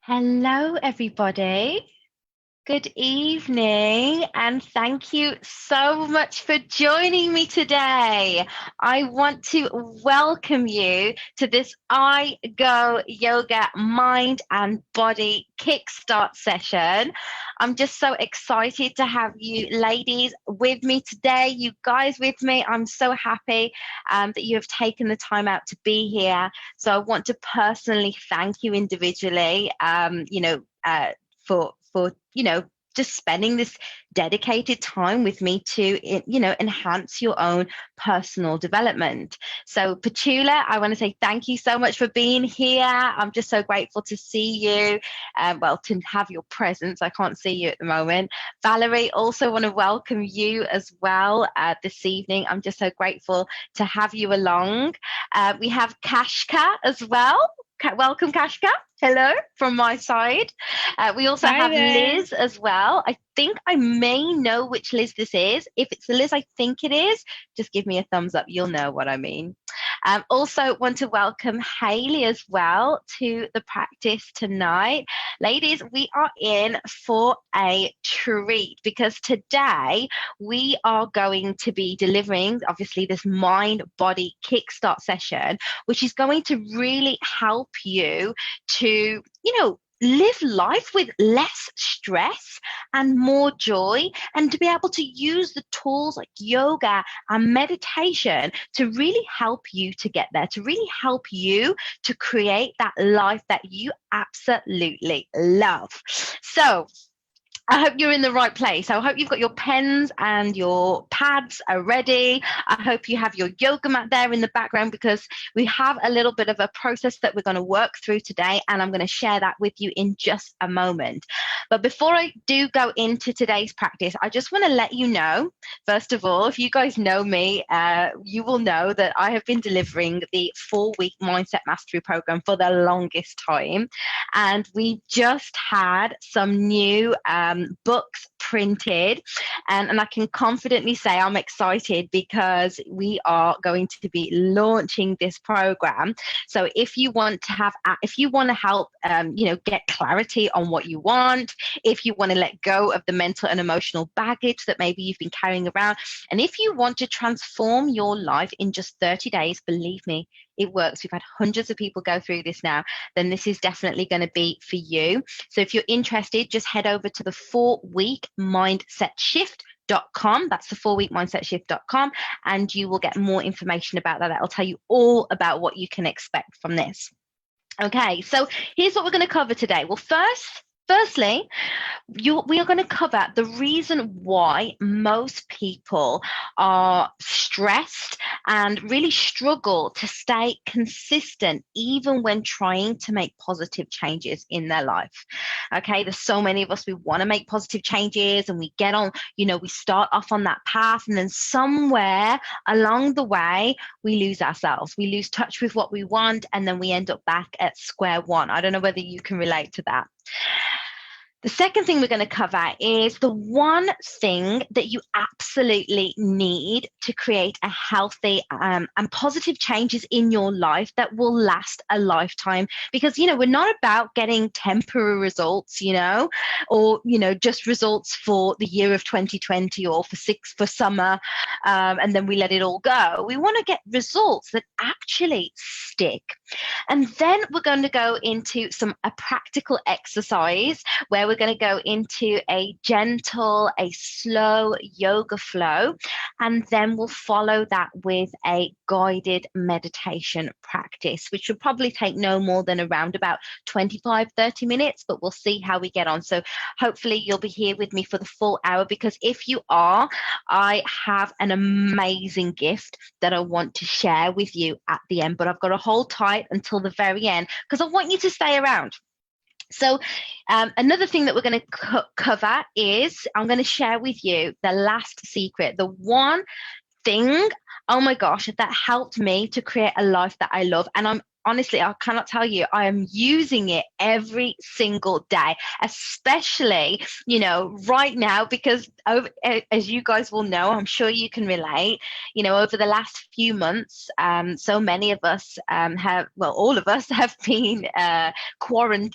Hello, everybody. Good evening, and thank you so much for joining me today. I want to welcome you to this I Go Yoga Mind and Body Kickstart session. I'm just so excited to have you ladies with me today, you guys with me. I'm so happy that you have taken the time out to be here. So I want to personally thank you individually, for just spending this dedicated time with me to enhance your own personal development. So Petula, I want to say thank you so much for being here. I'm just so grateful to see you, to have your presence. I can't see you at the moment. Valerie, also want to welcome you as well this evening. I'm just so grateful to have you along. We have Kashka as well. Welcome, Kashka. Hello from my side. We also Hi have there. Liz as well. I think I may know which Liz this is. If it's the Liz I think it is, just give me a thumbs up. You'll know what I mean. Also want to welcome Hayley as well to the practice tonight. Ladies, we are in for a treat because today we are going to be delivering, obviously, this mind-body kickstart session, which is going to really help you to, live life with less stress and more joy, and to be able to use the tools like yoga and meditation to really help you to get there, to really help you to create that life that you absolutely love. So I hope you're in the right place. I hope you've got your pens and your pads are ready. I hope you have your yoga mat there in the background, because we have a little bit of a process that we're going to work through today, and I'm going to share that with you in just a moment. But before I do go into today's practice, I just want to let you know, first of all, if you guys know me, you will know that I have been delivering the 4-week Mindset Mastery program for the longest time. And we just had some new books printed, and I can confidently say I'm excited because we are going to be launching this program. So if you want to help get clarity on what you want, if you want to let go of the mental and emotional baggage that maybe you've been carrying around, and if you want to transform your life in just 30 days, believe me, it works. We've had hundreds of people go through this now. Then this is definitely going to be for you. So if you're interested, just head over to the 4-week mindset shift.com. That's the 4-week mindset shift.com, and you will get more information about that. That'll tell you all about what you can expect from this. Okay, so here's what we're going to cover today. Well, firstly, we are going to cover the reason why most people are stressed and really struggle to stay consistent even when trying to make positive changes in their life. Okay, there's so many of us, we want to make positive changes, and we get on, we start off on that path, and then somewhere along the way, we lose ourselves. We lose touch with what we want, and then we end up back at square one. I don't know whether you can relate to that. The second thing we're going to cover is the one thing that you absolutely need to create a healthy and positive changes in your life that will last a lifetime. Because, we're not about getting temporary results, or, just results for the year of 2020 or for summer, and then we let it all go. We want to get results that actually stick. And then we're going to go into a practical exercise where we're going to go into a gentle, a slow yoga flow, and then we'll follow that with a guided meditation practice, which will probably take no more than around about 25-30 minutes, but we'll see how we get on. So hopefully you'll be here with me for the full hour, because if you are, I have an amazing gift that I want to share with you at the end, but I've got to hold tight until the very end because I want you to stay around. So another thing that we're going to cover is I'm going to share with you the last secret, the one thing, oh my gosh, that helped me to create a life that I love. And honestly, I cannot tell you, I am using it every single day, especially, right now, because as you guys will know, I'm sure you can relate, over the last few months, so many of us all of us have been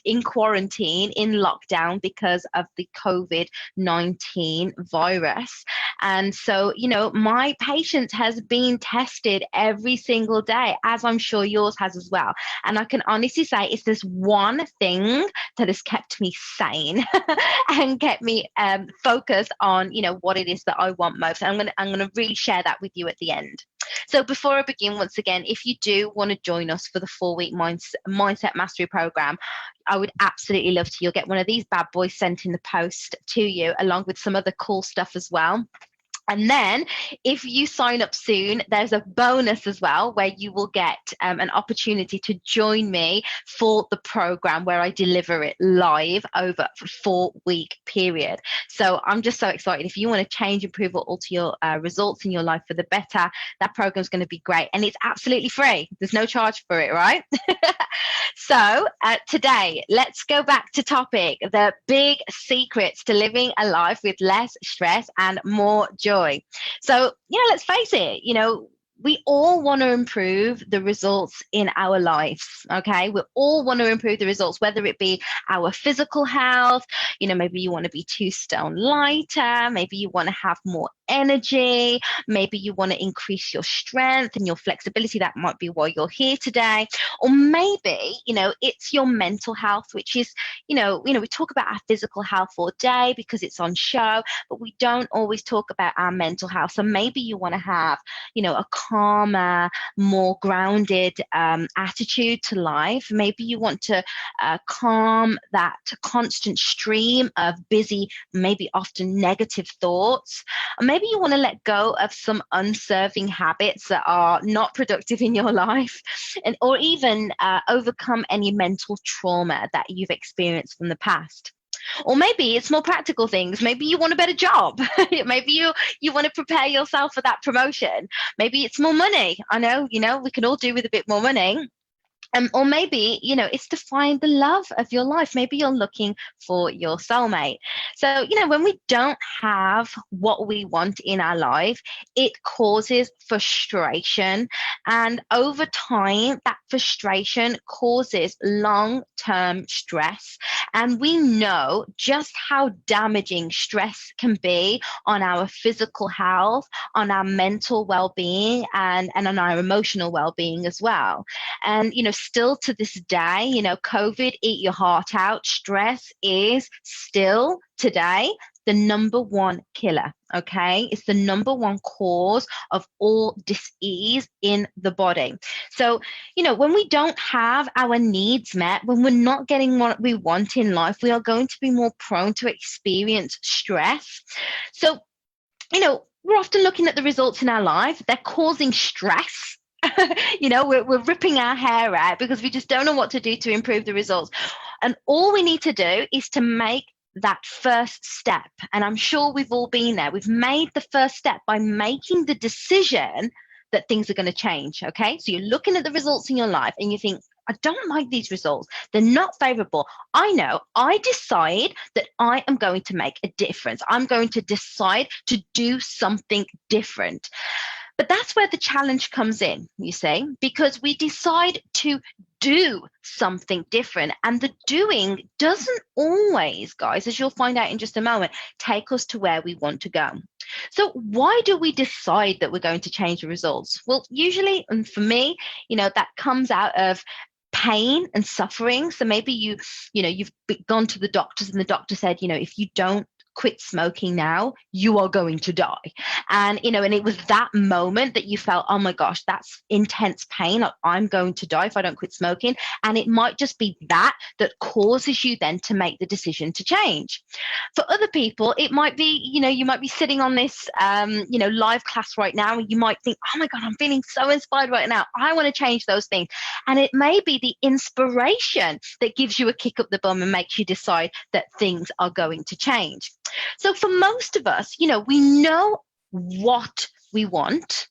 in quarantine, in lockdown because of the COVID-19 virus. And so, my patience has been tested every single day, as I'm sure yours has as well. And I can honestly say it's this one thing that has kept me sane and kept me focused on, what it is that I want most. And I'm gonna really share that with you at the end. So before I begin, once again, if you do want to join us for the 4-week mindset mastery program, I would absolutely love to. You'll get one of these bad boys sent in the post to you, along with some other cool stuff as well. And then if you sign up soon, there's a bonus as well, where you will get an opportunity to join me for the program where I deliver it live over a 4-week period. So I'm just so excited. If you want to change, improve, or alter your results in your life for the better, that program is going to be great. And it's absolutely free. There's no charge for it, right? So today, let's go back to topic, the big secrets to living a life with less stress and more joy. So, let's face it, we all want to improve the results in our lives, okay? We all want to improve the results, whether it be our physical health, maybe you want to be 2 stone lighter, maybe you want to have more energy, maybe you want to increase your strength and your flexibility. That might be why you're here today. Or maybe, it's your mental health, which is, we talk about our physical health all day because it's on show, but we don't always talk about our mental health. So maybe you want to have, a calmer, more grounded attitude to life. Maybe you want to calm that constant stream of busy, maybe often negative thoughts. Or maybe you want to let go of some unserving habits that are not productive in your life, or even overcome any mental trauma that you've experienced from the past. Or maybe it's more practical things. Maybe you want a better job. Maybe you want to prepare yourself for that promotion. Maybe it's more money. I know, we can all do with a bit more money. Or maybe, it's to find the love of your life. Maybe you're looking for your soulmate. So, when we don't have what we want in our life, it causes frustration. And over time, that frustration causes long-term stress. And we know just how damaging stress can be on our physical health, on our mental well-being, and on our emotional well-being as well. And, still to this day, COVID, eat your heart out. Stress is still today the number one killer, okay? It's the number one cause of all disease in the body. So, when we don't have our needs met, when we're not getting what we want in life, we are going to be more prone to experience stress. So, we're often looking at the results in our life. They're causing stress. We're ripping our hair out because we just don't know what to do to improve the results. And all we need to do is to make that first step. And I'm sure we've all been there. We've made the first step by making the decision that things are going to change. Okay. So you're looking at the results in your life and you think, I don't like these results. They're not favorable. I decide that I am going to make a difference. I'm going to decide to do something different. But that's where the challenge comes in, you see, because we decide to do something different. And the doing doesn't always, guys, as you'll find out in just a moment, take us to where we want to go. So why do we decide that we're going to change the results? Well, usually, and for me, that comes out of pain and suffering. So maybe you've gone to the doctors and the doctor said, if you don't quit smoking now, you are going to die. And it was that moment that you felt, oh my gosh, that's intense pain. Like, I'm going to die if I don't quit smoking. And it might just be that causes you then to make the decision to change. For other people, it might be, you might be sitting on this, live class right now, and you might think, oh my God, I'm feeling so inspired right now. I want to change those things. And it may be the inspiration that gives you a kick up the bum and makes you decide that things are going to change. So for most of us, we know what we want,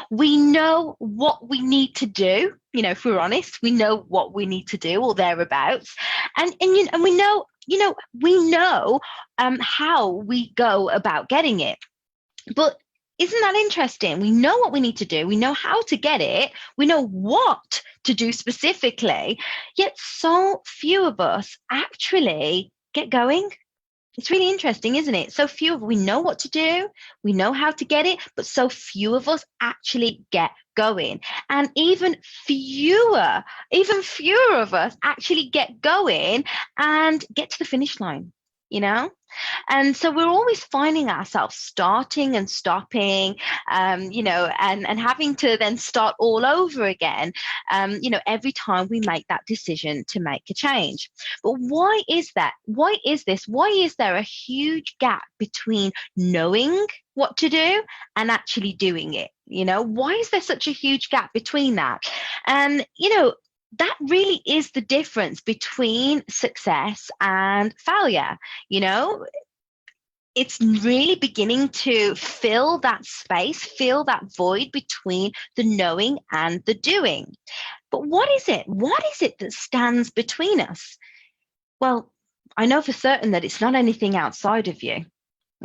We know what we need to do. If we're honest, we know what we need to do or thereabouts. And we know how we go about getting it. But isn't that interesting? We know what we need to do. We know how to get it. We know what to do specifically. Yet so few of us actually get going. It's really interesting, isn't it? So few of we know what to do, we know how to get it, but so few of us actually get going. And even fewer of us actually get going and get to the finish line, you know? And so we're always finding ourselves starting and stopping, and having to then start all over again, every time we make that decision to make a change. But why is that? Why is this? Why is there a huge gap between knowing what to do and actually doing it? Why is there such a huge gap between that? And, that really is the difference between success and failure. It's really beginning to fill that space, fill that void between the knowing and the doing. But what is it? What is it that stands between us? Well, I know for certain that it's not anything outside of you.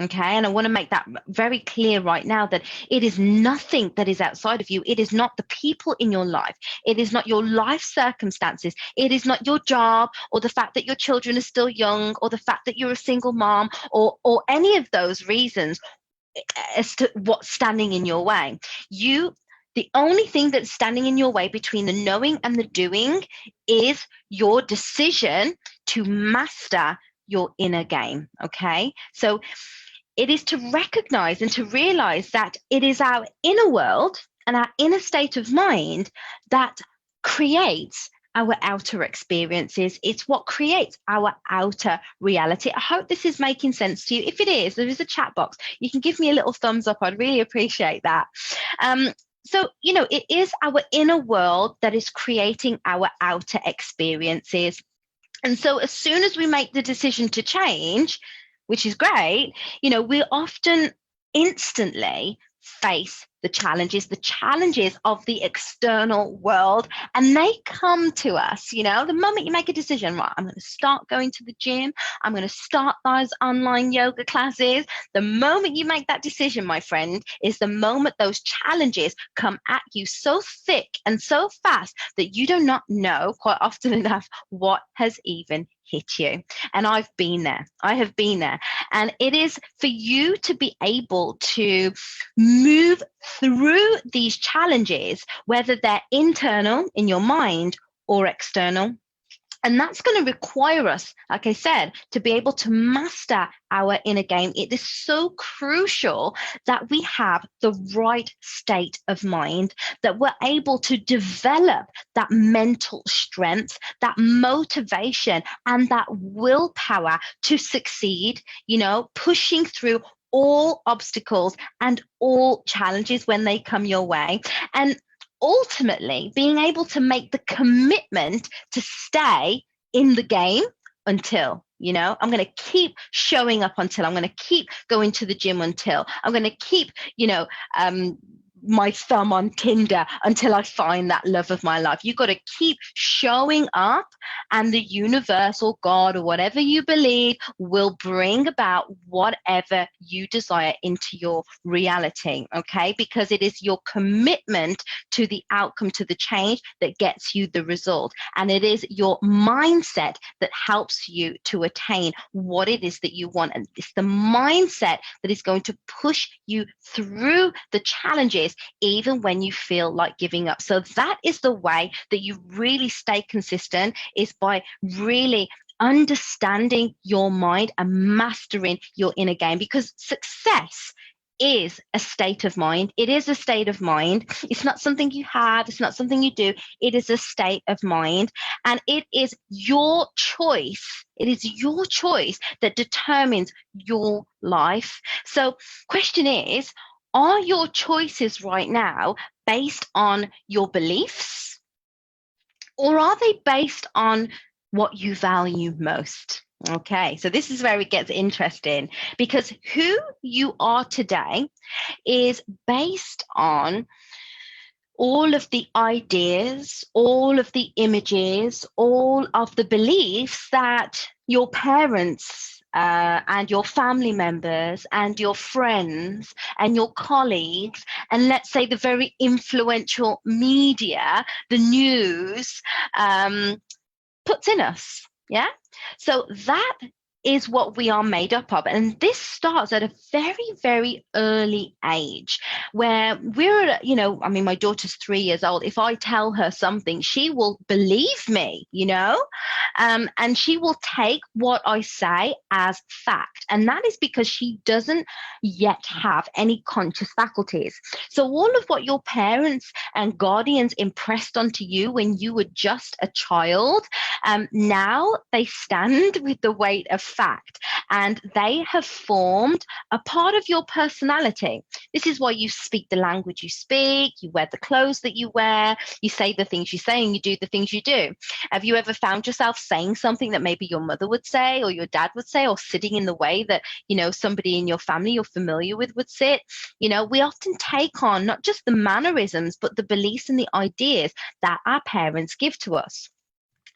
Okay. And I want to make that very clear right now, that it is nothing that is outside of you. It is not the people in your life. It is not your life circumstances. It is not your job, or the fact that your children are still young, or the fact that you're a single mom, or any of those reasons as to what's standing in your way. The only thing that's standing in your way between the knowing and the doing is your decision to master your inner game. Okay. So it is to recognize and to realize that it is our inner world and our inner state of mind that creates our outer experiences. It's what creates our outer reality. I hope this is making sense to you. If it is, there is a chat box. You can give me a little thumbs up. I'd really appreciate that. So, it is our inner world that is creating our outer experiences. And so as soon as we make the decision to change, which is great, we often instantly face the challenges of the external world, and they come to us. The moment you make a decision, right, I'm going to start going to the gym, I'm going to start those online yoga classes. The moment you make that decision, my friend, is the moment those challenges come at you so thick and so fast that you do not know quite often enough what has even hit you. And I have been there. And it is for you to be able to move through these challenges, whether they're internal in your mind or external. And that's going to require us, like I said, to be able to master our inner game. It is so crucial that we have the right state of mind, that we're able to develop that mental strength, that motivation, and that willpower to succeed, pushing through all obstacles and all challenges when they come your way. And ultimately being able to make the commitment to stay in the game until, I'm going to keep showing up until, I'm going to keep going to the gym until, I'm going to keep, my thumb on Tinder until I find that love of my life. You've got to keep showing up, and the universe or God or whatever you believe will bring about whatever you desire into your reality, okay? Because it is your commitment to the outcome, to the change, that gets you the result. And it is your mindset that helps you to attain what it is that you want. And it's the mindset that is going to push you through the challenges even when you feel like giving up. So that is the way that you really stay consistent, is by really understanding your mind and mastering your inner game, because success is a state of mind. It is a state of mind. It's not something you have. It's not something you do. It is a state of mind, and it is your choice. It is your choice that determines your life. So question is, are your choices right now based on your beliefs, or are they based on what you value most? Okay, so this is where it gets interesting, because who you are today is based on all of the ideas, all of the images, all of the beliefs that your parents and your family members and your friends and your colleagues, and let's say the very influential media, the news, puts in us. Yeah. So that is what we are made up of. And this starts at a very, very early age where we're, I mean, my daughter's 3 years old. If I tell her something, she will believe me, and she will take what I say as fact. And that is because she doesn't yet have any conscious faculties. So all of what your parents and guardians impressed onto you when you were just a child, now they stand with the weight of fact, and they have formed a part of your personality. This is why you speak the language you speak, you wear the clothes that you wear, you say the things you say, and you do the things you do. Have you ever found yourself saying something that maybe your mother would say or your dad would say, or sitting in the way that, somebody in your family you're familiar with would sit? We often take on not just the mannerisms, but the beliefs and the ideas that our parents give to us.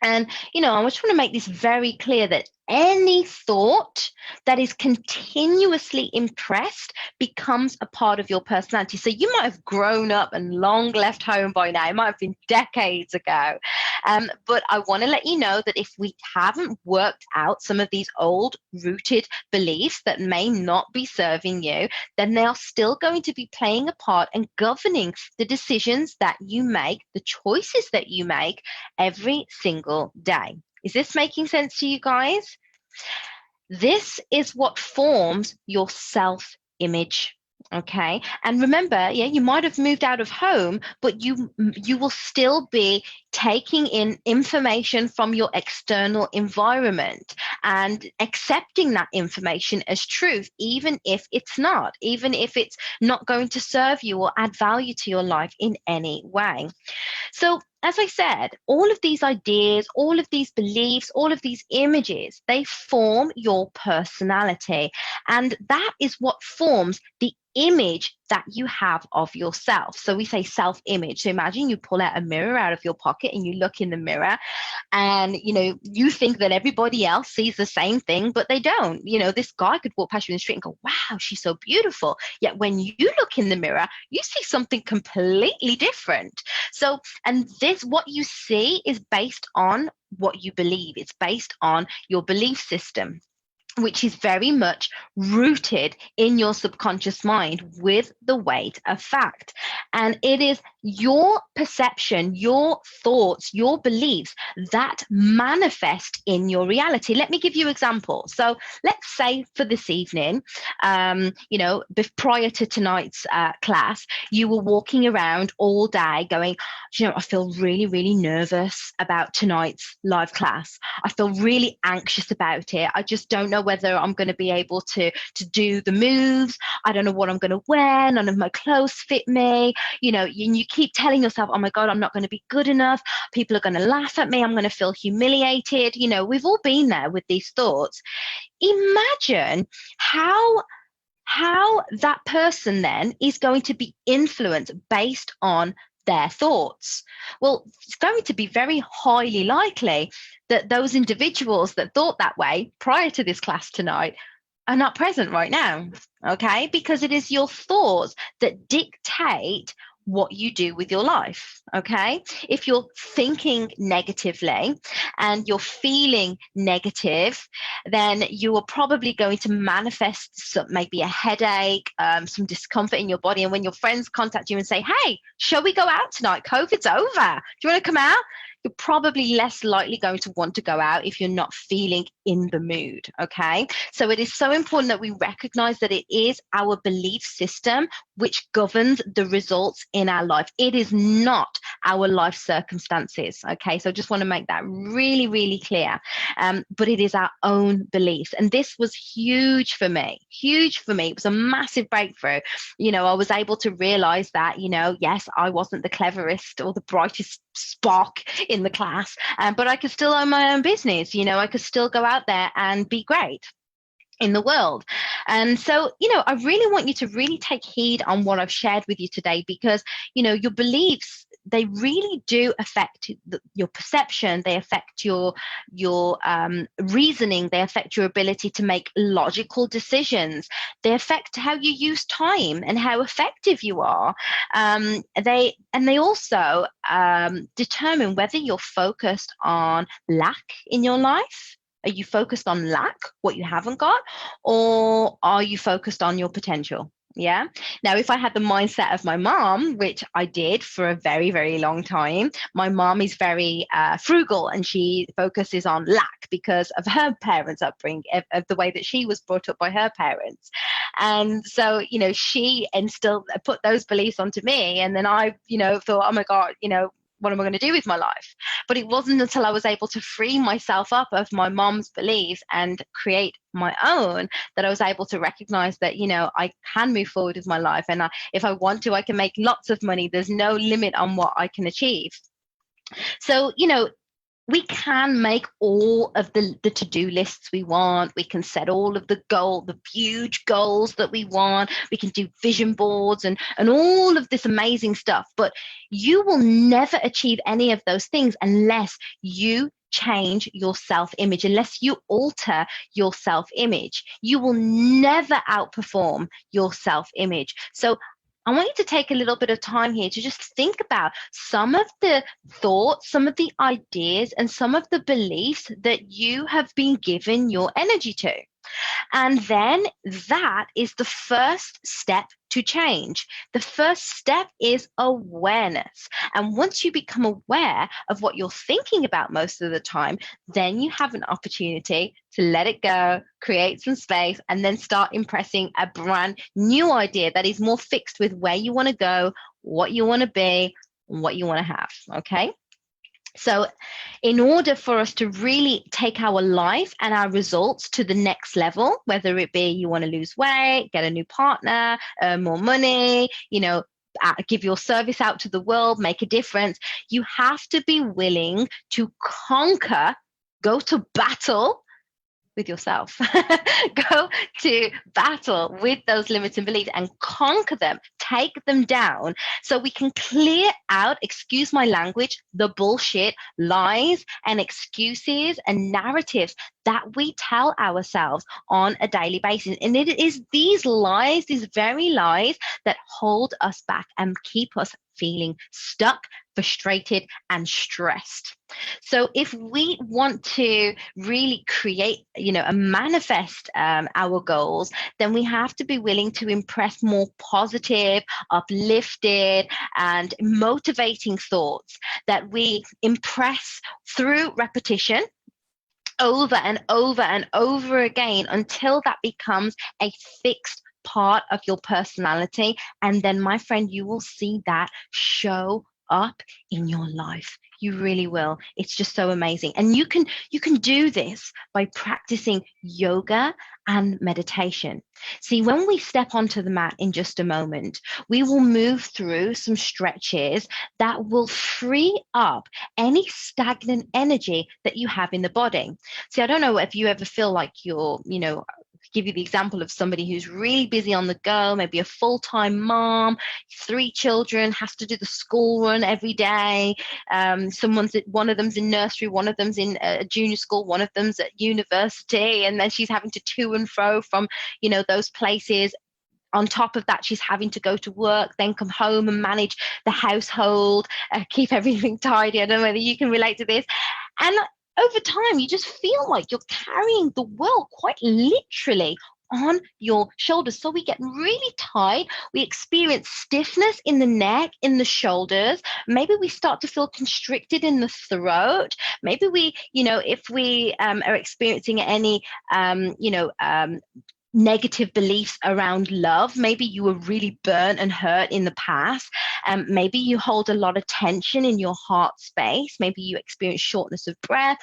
And, I just want to make this very clear that any thought that is continuously impressed becomes a part of your personality. So you might have grown up and long left home by now. It might have been decades ago. But I want to let you know that if we haven't worked out some of these old rooted beliefs that may not be serving you, then they are still going to be playing a part and governing the decisions that you make, the choices that you make every single day. Is this making sense to you guys? This is what forms your self-image. Okay. And remember, you might have moved out of home, but you will still be taking in information from your external environment and accepting that information as truth, even if it's not going to serve you or add value to your life in any way. So, as I said, all of these ideas, all of these beliefs, all of these images, they form your personality. And that is what forms the image that you have of yourself. So we say self-image. So imagine you pull out a mirror out of your pocket and you look in the mirror, and you think that everybody else sees the same thing, but they don't. This guy could walk past you in the street and go, wow, she's so beautiful. Yet when you look in the mirror, you see something completely different. So, and what you see is based on what you believe. It's based on your belief system, which is very much rooted in your subconscious mind with the weight of fact. And it is your perception, your thoughts, your beliefs that manifest in your reality. Let me give you an example. So let's say for this evening, prior to tonight's class, you were walking around all day going, I feel really, really nervous about tonight's live class. I feel really anxious about it. I just don't know whether I'm going to be able to do the moves. I don't know what I'm going to wear. None of my clothes fit me. You keep telling yourself, oh my God, I'm not going to be good enough. People are going to laugh at me. I'm going to feel humiliated. We've all been there with these thoughts. Imagine how that person then is going to be influenced based on their thoughts. Well, it's going to be very highly likely that those individuals that thought that way prior to this class tonight are not present right now, okay? Because it is your thoughts that dictate what you do with your life, okay? If you're thinking negatively and you're feeling negative, then you are probably going to manifest maybe a headache, some discomfort in your body. And when your friends contact you and say, hey, shall we go out tonight? COVID's over. Do you want to come out? You're probably less likely going to want to go out if you're not feeling in the mood, okay? So it is so important that we recognize that it is our belief system which governs the results in our life. It is not our life circumstances, okay? So I just want to make that really, really clear. But it is our own beliefs. And this was huge for me. It was a massive breakthrough. I was able to realize that, yes, I wasn't the cleverest or the brightest spark in the class, but I could still own my own business. I could still go out there and be great in the world. And so, I really want you to really take heed on what I've shared with you today, because, your beliefs, they really do affect your perception. They affect your reasoning. They affect your ability to make logical decisions. They affect how you use time and how effective you are. They also determine whether you're focused on lack in your life. Are you focused on lack, what you haven't got, or are you focused on your potential? Yeah. Now, if I had the mindset of my mom, which I did for a very, very long time, my mom is very frugal, and she focuses on lack because of her parents' upbringing, of the way that she was brought up by her parents. And so, she put those beliefs onto me. And then I, thought, oh my God, what am I going to do with my life? But it wasn't until I was able to free myself up of my mom's beliefs and create my own that I was able to recognize that, I can move forward with my life. And if I want to, I can make lots of money. There's no limit on what I can achieve. So, we can make all of the to-do lists we want. We can set all of the huge goals that we want. We can do vision boards and all of this amazing stuff. But you will never achieve any of those things unless you change your self-image, unless you alter your self-image. You will never outperform your self-image. So I want you to take a little bit of time here to just think about some of the thoughts, some of the ideas, and some of the beliefs that you have been given your energy to. And then that is the first step to change. The first step is awareness. And once you become aware of what you're thinking about most of the time, then you have an opportunity to let it go, create some space, and then start impressing a brand new idea that is more fixed with where you want to go, what you want to be, what you want to have. Okay? So in order for us to really take our life and our results to the next level, whether it be you want to lose weight, get a new partner, earn more money, give your service out to the world, make a difference, you have to be willing to conquer, go to battle with yourself. Go to battle with those limiting beliefs and conquer them, take them down, so we can clear out, excuse my language, the bullshit, lies and excuses and narratives that we tell ourselves on a daily basis. And it is these lies, these very lies, that hold us back and keep us feeling stuck, frustrated, and stressed. So if we want to really create, and manifest our goals, then we have to be willing to impress more positive, uplifted, and motivating thoughts that we impress through repetition, over and over and over again, until that becomes a fixed part of your personality. And then, my friend, you will see that show up in your life. You really will. It's just so amazing. And you can do this by practicing yoga and meditation. See, when we step onto the mat in just a moment, we will move through some stretches that will free up any stagnant energy that you have in the body. See, I don't know if you ever feel like you're, give you the example of somebody who's really busy on the go, maybe a full-time mom, 3 children, has to do the school run every day. One of them's in nursery, one of them's in a junior school, one of them's at university, and then she's having to and fro from, those places. On top of that, she's having to go to work, then come home and manage the household, keep everything tidy. I don't know whether you can relate to this. And over time, you just feel like you're carrying the world quite literally on your shoulders. So we get really tight. We experience stiffness in the neck, in the shoulders. Maybe we start to feel constricted in the throat. Maybe we, if we are experiencing any, negative beliefs around love. Maybe you were really burnt and hurt in the past. Maybe you hold a lot of tension in your heart space. Maybe you experience shortness of breath.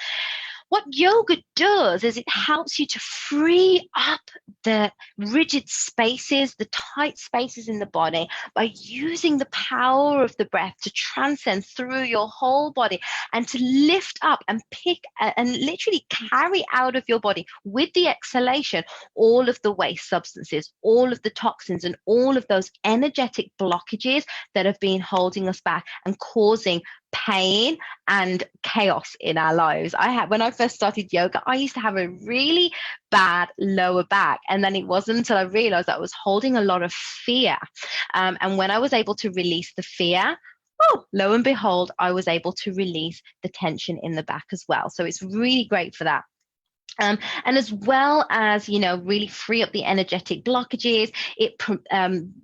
what yoga does is it helps you to free up the rigid spaces, the tight spaces in the body by using the power of the breath to transcend through your whole body and to lift up and pick and literally carry out of your body with the exhalation all of the waste substances, all of the toxins, and all of those energetic blockages that have been holding us back and causing pain and chaos in our lives. When I first started yoga, I used to have a really bad lower back, and then it wasn't until I realized that I was holding a lot of fear. And when I was able to release the fear, oh, lo and behold, I was able to release the tension in the back as well. So it's really great for that. And as well as, really free up the energetic blockages,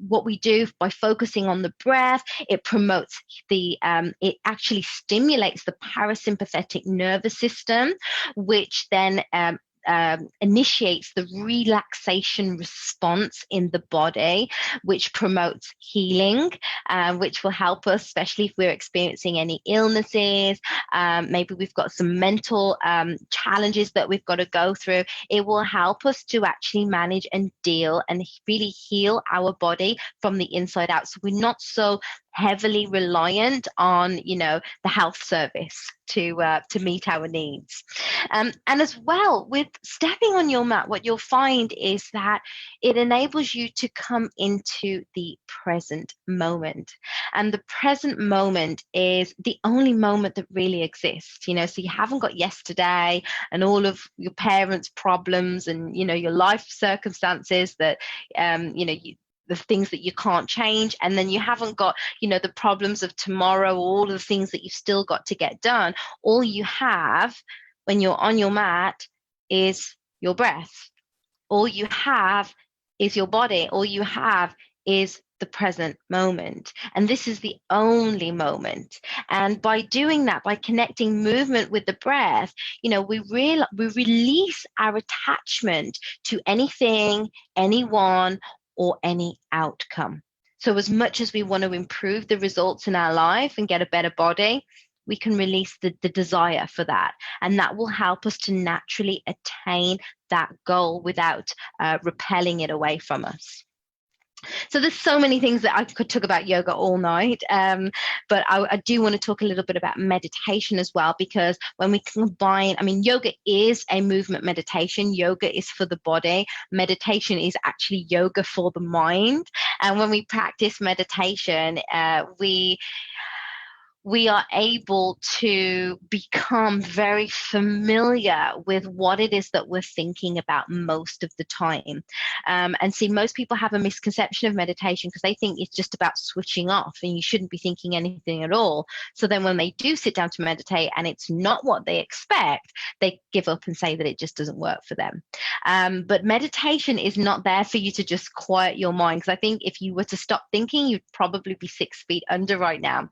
what we do by focusing on the breath, it promotes it actually stimulates the parasympathetic nervous system, which then initiates the relaxation response in the body, which promotes healing, which will help us, especially if we're experiencing any illnesses. Maybe we've got some mental challenges that we've got to go through. It will help us to actually manage and deal and really heal our body from the inside out. So we're not so heavily reliant on, the health service to meet our needs. And as well, with stepping on your mat, what you'll find is that it enables you to come into the present moment. And the present moment is the only moment that really exists, so you haven't got yesterday and all of your parents' problems and, your life circumstances that, the things that you can't change, and then you haven't got the problems of tomorrow, all of the things that you've still got to get done. All you have when you're on your mat is your breath. All you have is your body. All you have is the present moment, and this is the only moment. And by doing that, by connecting movement with the breath, we release our attachment to anything, anyone, or any outcome. So as much as we want to improve the results in our life and get a better body, we can release the desire for that. And that will help us to naturally attain that goal without repelling it away from us. So there's so many things that I could talk about yoga all night, but I do want to talk a little bit about meditation as well, because when we combine, yoga is a movement meditation. Yoga is for the body. Meditation is actually yoga for the mind. And when we practice meditation, we are able to become very familiar with what it is that we're thinking about most of the time. And see, most people have a misconception of meditation because they think it's just about switching off and you shouldn't be thinking anything at all. So then when they do sit down to meditate and it's not what they expect, they give up and say that it just doesn't work for them. But meditation is not there for you to just quiet your mind, because I think if you were to stop thinking, you'd probably be 6 feet under right now.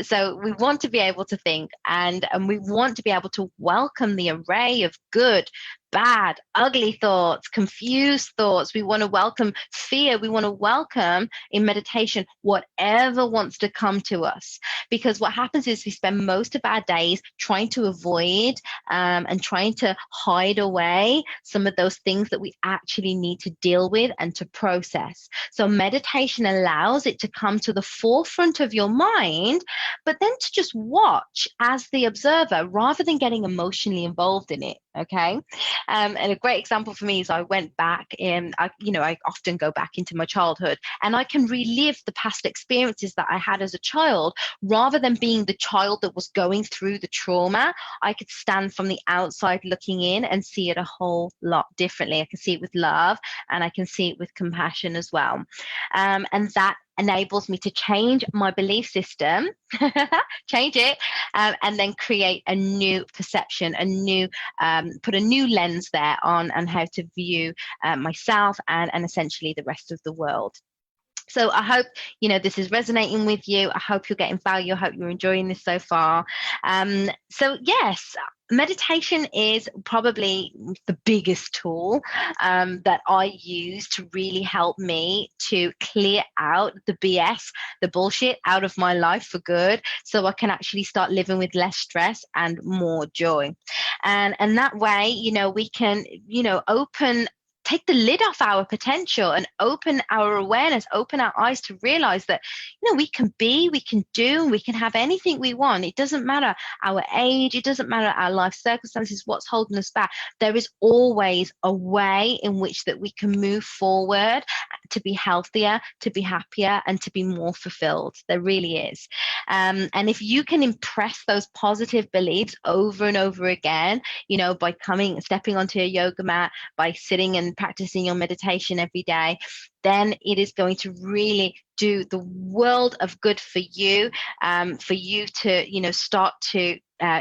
So we want to be able to think, and we want to be able to welcome the array of good, bad, ugly thoughts, confused thoughts. We want to welcome fear. We want to welcome in meditation whatever wants to come to us, because what happens is we spend most of our days trying to avoid and trying to hide away some of those things that we actually need to deal with and to process. So meditation allows it to come to the forefront of your mind, but then to just watch as the observer rather than getting emotionally involved in it. Okay. And a great example for me is I went back in, I often go back into my childhood, and I can relive the past experiences that I had as a child. Rather than being the child that was going through the trauma, I could stand from the outside looking in and see it a whole lot differently. I can see it with love, and I can see it with compassion as well. And that enables me to change my belief system, change it, and then create a new perception, put a new lens there on how to view myself and essentially the rest of the world. So I hope, this is resonating with you. I hope you're getting value. I hope you're enjoying this so far. So yes, Meditation is probably the biggest tool that I use to really help me to clear out the BS, the bullshit out of my life for good, so I can actually start living with less stress and more joy. And that way, we can, take the lid off our potential and open our awareness, open our eyes to realize that, we can be, we can do, we can have anything we want. It doesn't matter our age, it doesn't matter our life circumstances, what's holding us back. There is always a way in which that we can move forward to be healthier, to be happier, and to be more fulfilled. There really is. And if you can impress those positive beliefs over and over again, by stepping onto a yoga mat, by sitting and practicing your meditation every day, then it is going to really do the world of good for you to, start to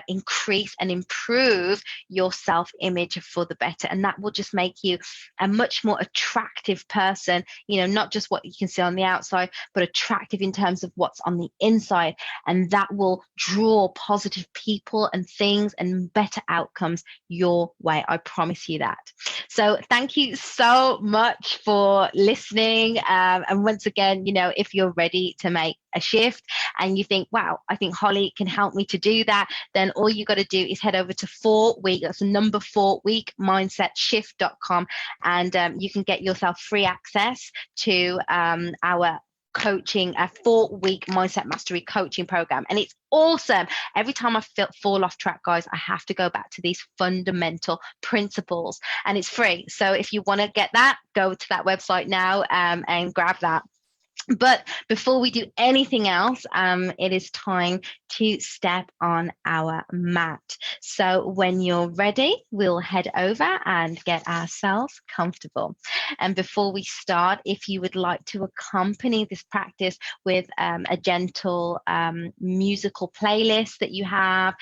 increase and improve your self-image for the better. And that will just make you a much more attractive person, not just what you can see on the outside, but attractive in terms of what's on the inside. And that will draw positive people and things and better outcomes your way. I promise you that. So thank you so much for listening. And once again, if you're ready to make a shift and you think, wow, I think Holly can help me to do that, then all you got to do is head over to 4week, that's the number 4weekmindsetshift.com, and you can get yourself free access to our coaching, a 4-week mindset mastery coaching program. And it's awesome. Every time I fall off track, guys, I have to go back to these fundamental principles, and it's free. So if you want to get that, go to that website now and grab that. But before we do anything else, it is time to step on our mat. So when you're ready, we'll head over and get ourselves comfortable. And before we start, if you would like to accompany this practice with a gentle musical playlist that you have,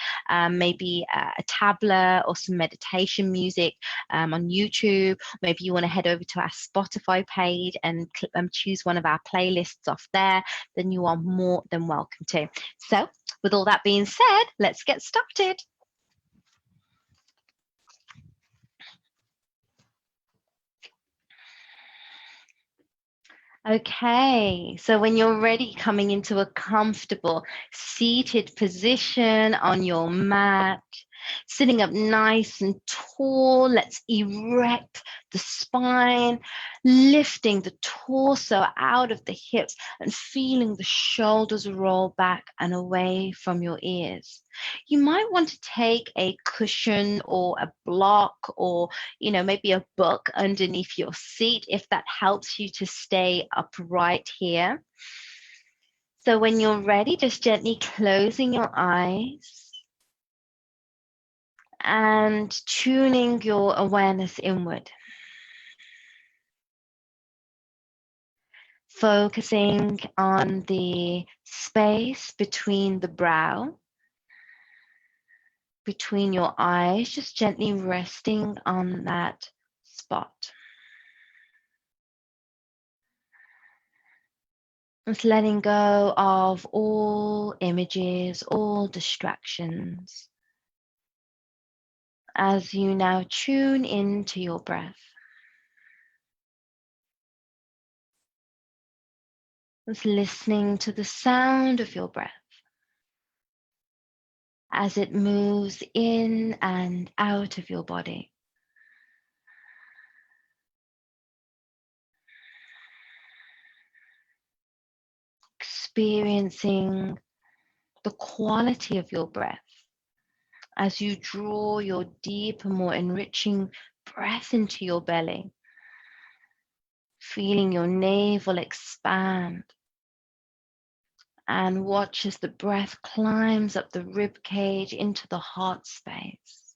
maybe a tablet or some meditation music on YouTube, maybe you want to head over to our Spotify page and choose one of our playlists off there, then you are more than welcome to. So with all that being said, let's get started. Okay, so when you're ready, coming into a comfortable seated position on your mat, sitting up nice and tall, let's erect the spine, lifting the torso out of the hips and feeling the shoulders roll back and away from your ears. You might want to take a cushion or a block or, maybe a book underneath your seat if that helps you to stay upright here. So when you're ready, just gently closing your eyes and tuning your awareness inward. Focusing on the space between the brow, between your eyes, just gently resting on that spot. Just letting go of all images, all distractions, as you now tune into your breath. Just listening to the sound of your breath as it moves in and out of your body. Experiencing the quality of your breath as you draw your deeper, more enriching breath into your belly, feeling your navel expand, and watch as the breath climbs up the rib cage into the heart space.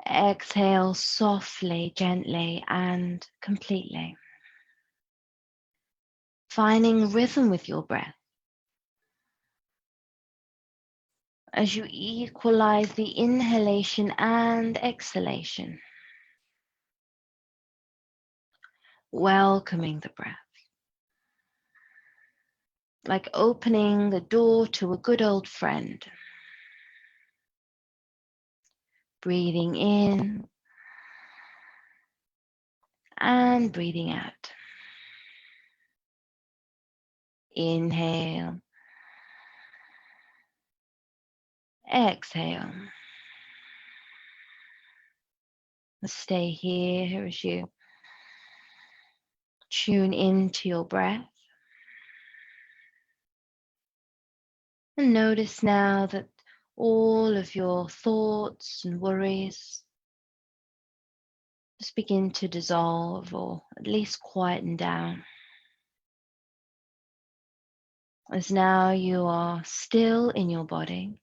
Exhale softly, gently, and completely. Finding rhythm with your breath as you equalize the inhalation and exhalation, welcoming the breath, like opening the door to a good old friend. Breathing in and breathing out. Inhale, exhale. Stay here as you tune into your breath. And notice now that all of your thoughts and worries just begin to dissolve or at least quieten down. As now you are still in your body,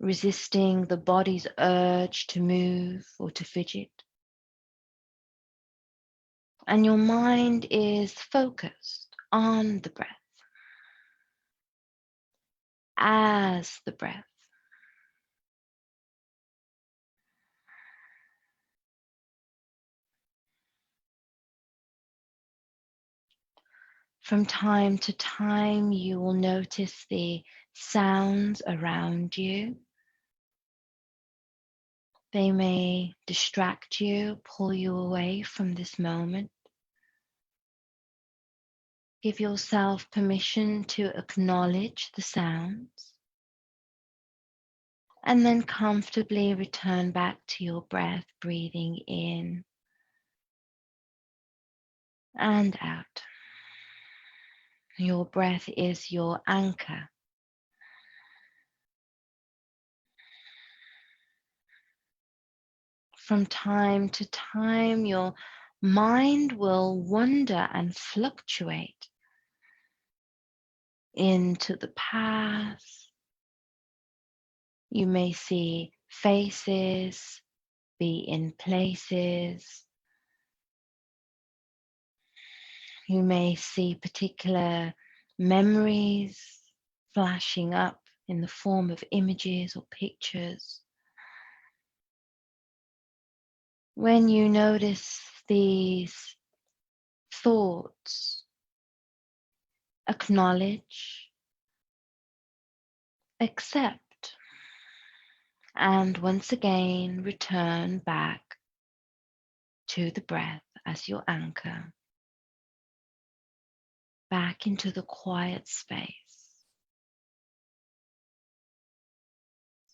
resisting the body's urge to move or to fidget. And your mind is focused on the breath, as the breath. From time to time, you will notice the sounds around you. They may distract you, pull you away from this moment. Give yourself permission to acknowledge the sounds and then comfortably return back to your breath, breathing in and out. Your breath is your anchor. From time to time, your mind will wander and fluctuate into the past. You may see faces, be in places. You may see particular memories flashing up in the form of images or pictures. When you notice these thoughts, acknowledge, accept, and once again return back to the breath as your anchor, back into the quiet space.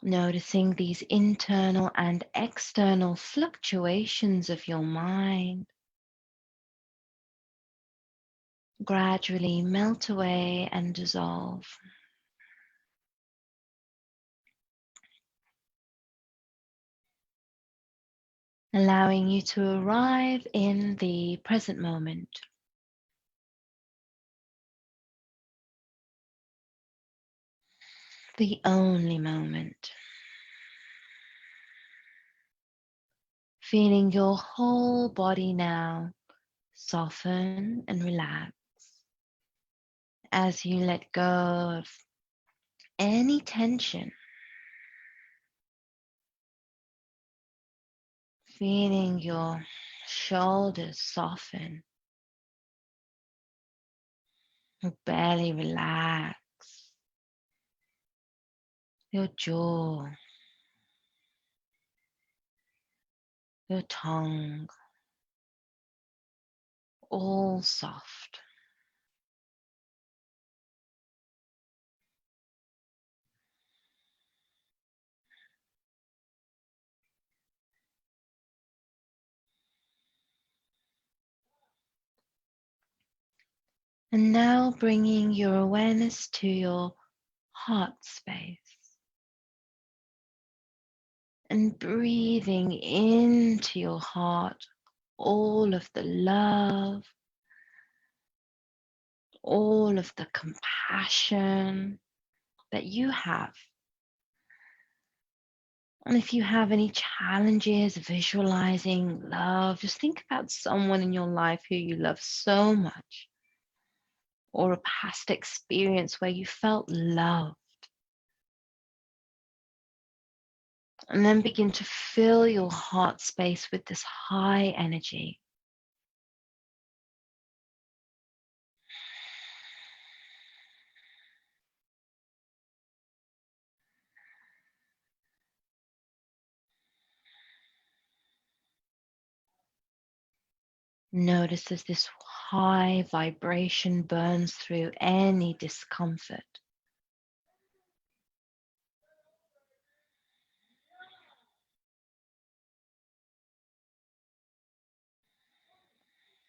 Noticing these internal and external fluctuations of your mind gradually melt away and dissolve. Allowing you to arrive in the present moment. The only moment. Feeling your whole body now soften and relax as you let go of any tension. Feeling your shoulders soften, your belly relax, your jaw, your tongue, all soft. And now bringing your awareness to your heart space and breathing into your heart all of the love, all of the compassion that you have. And if you have any challenges visualizing love, just think about someone in your life who you love so much, or a past experience where you felt love. And then begin to fill your heart space with this high energy. Notice as this high vibration burns through any discomfort.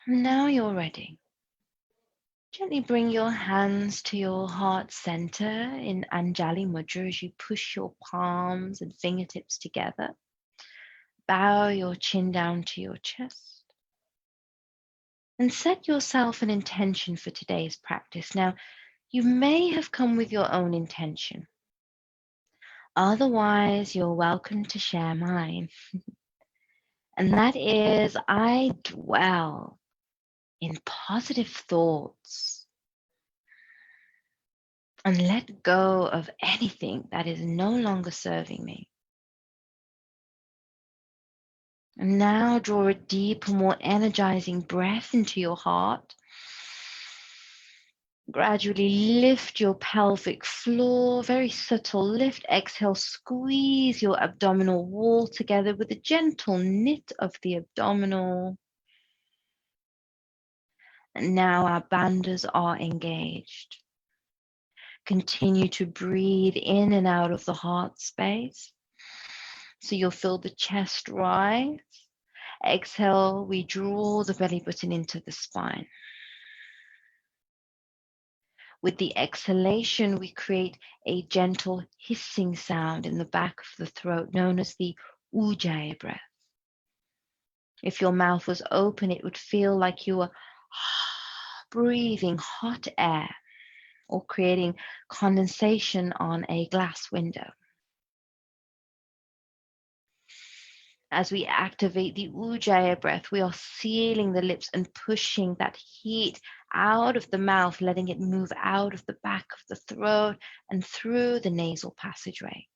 Now you're ready. Gently bring your hands to your heart center in Anjali Mudra as you push your palms and fingertips together. Bow your chin down to your chest. And set yourself an intention for today's practice. Now, you may have come with your own intention. Otherwise, you're welcome to share mine. And that is, I dwell in positive thoughts and let go of anything that is no longer serving me. And now draw a deeper, more energizing breath into your heart. Gradually lift your pelvic floor, very subtle lift. Exhale, squeeze your abdominal wall together with a gentle knit of the abdominal. And now our bandhas are engaged. Continue to breathe in and out of the heart space. So you'll feel the chest rise. Exhale, we draw the belly button into the spine. With the exhalation, we create a gentle hissing sound in the back of the throat known as the Ujjayi breath. If your mouth was open, it would feel like you were breathing hot air or creating condensation on a glass window. As we activate the Ujjayi breath, we are sealing the lips and pushing that heat out of the mouth, letting it move out of the back of the throat and through the nasal passageway.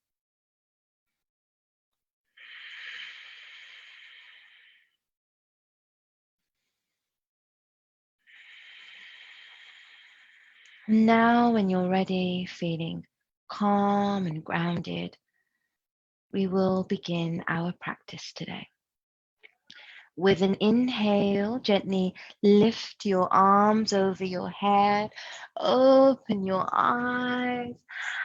Now, when you're ready, feeling calm and grounded, we will begin our practice today. With an inhale, gently lift your arms over your head, open your eyes,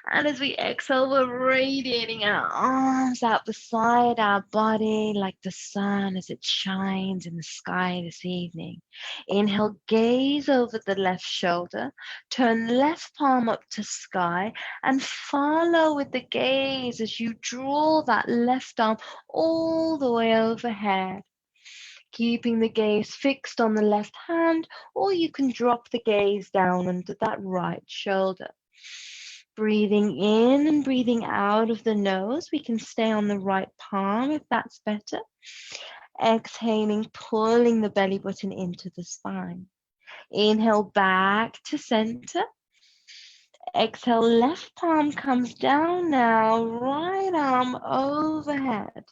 and as we exhale, we're radiating our arms out beside our body like the sun as it shines in the sky this evening. Inhale, gaze over the left shoulder, turn left palm up to sky, and follow with the gaze as you draw that left arm all the way overhead. Keeping the gaze fixed on the left hand, or you can drop the gaze down under that right shoulder. Breathing in and breathing out of the nose. We can stay on the right palm if that's better. Exhaling, pulling the belly button into the spine. Inhale back to center. Exhale, left palm comes down now, right arm overhead.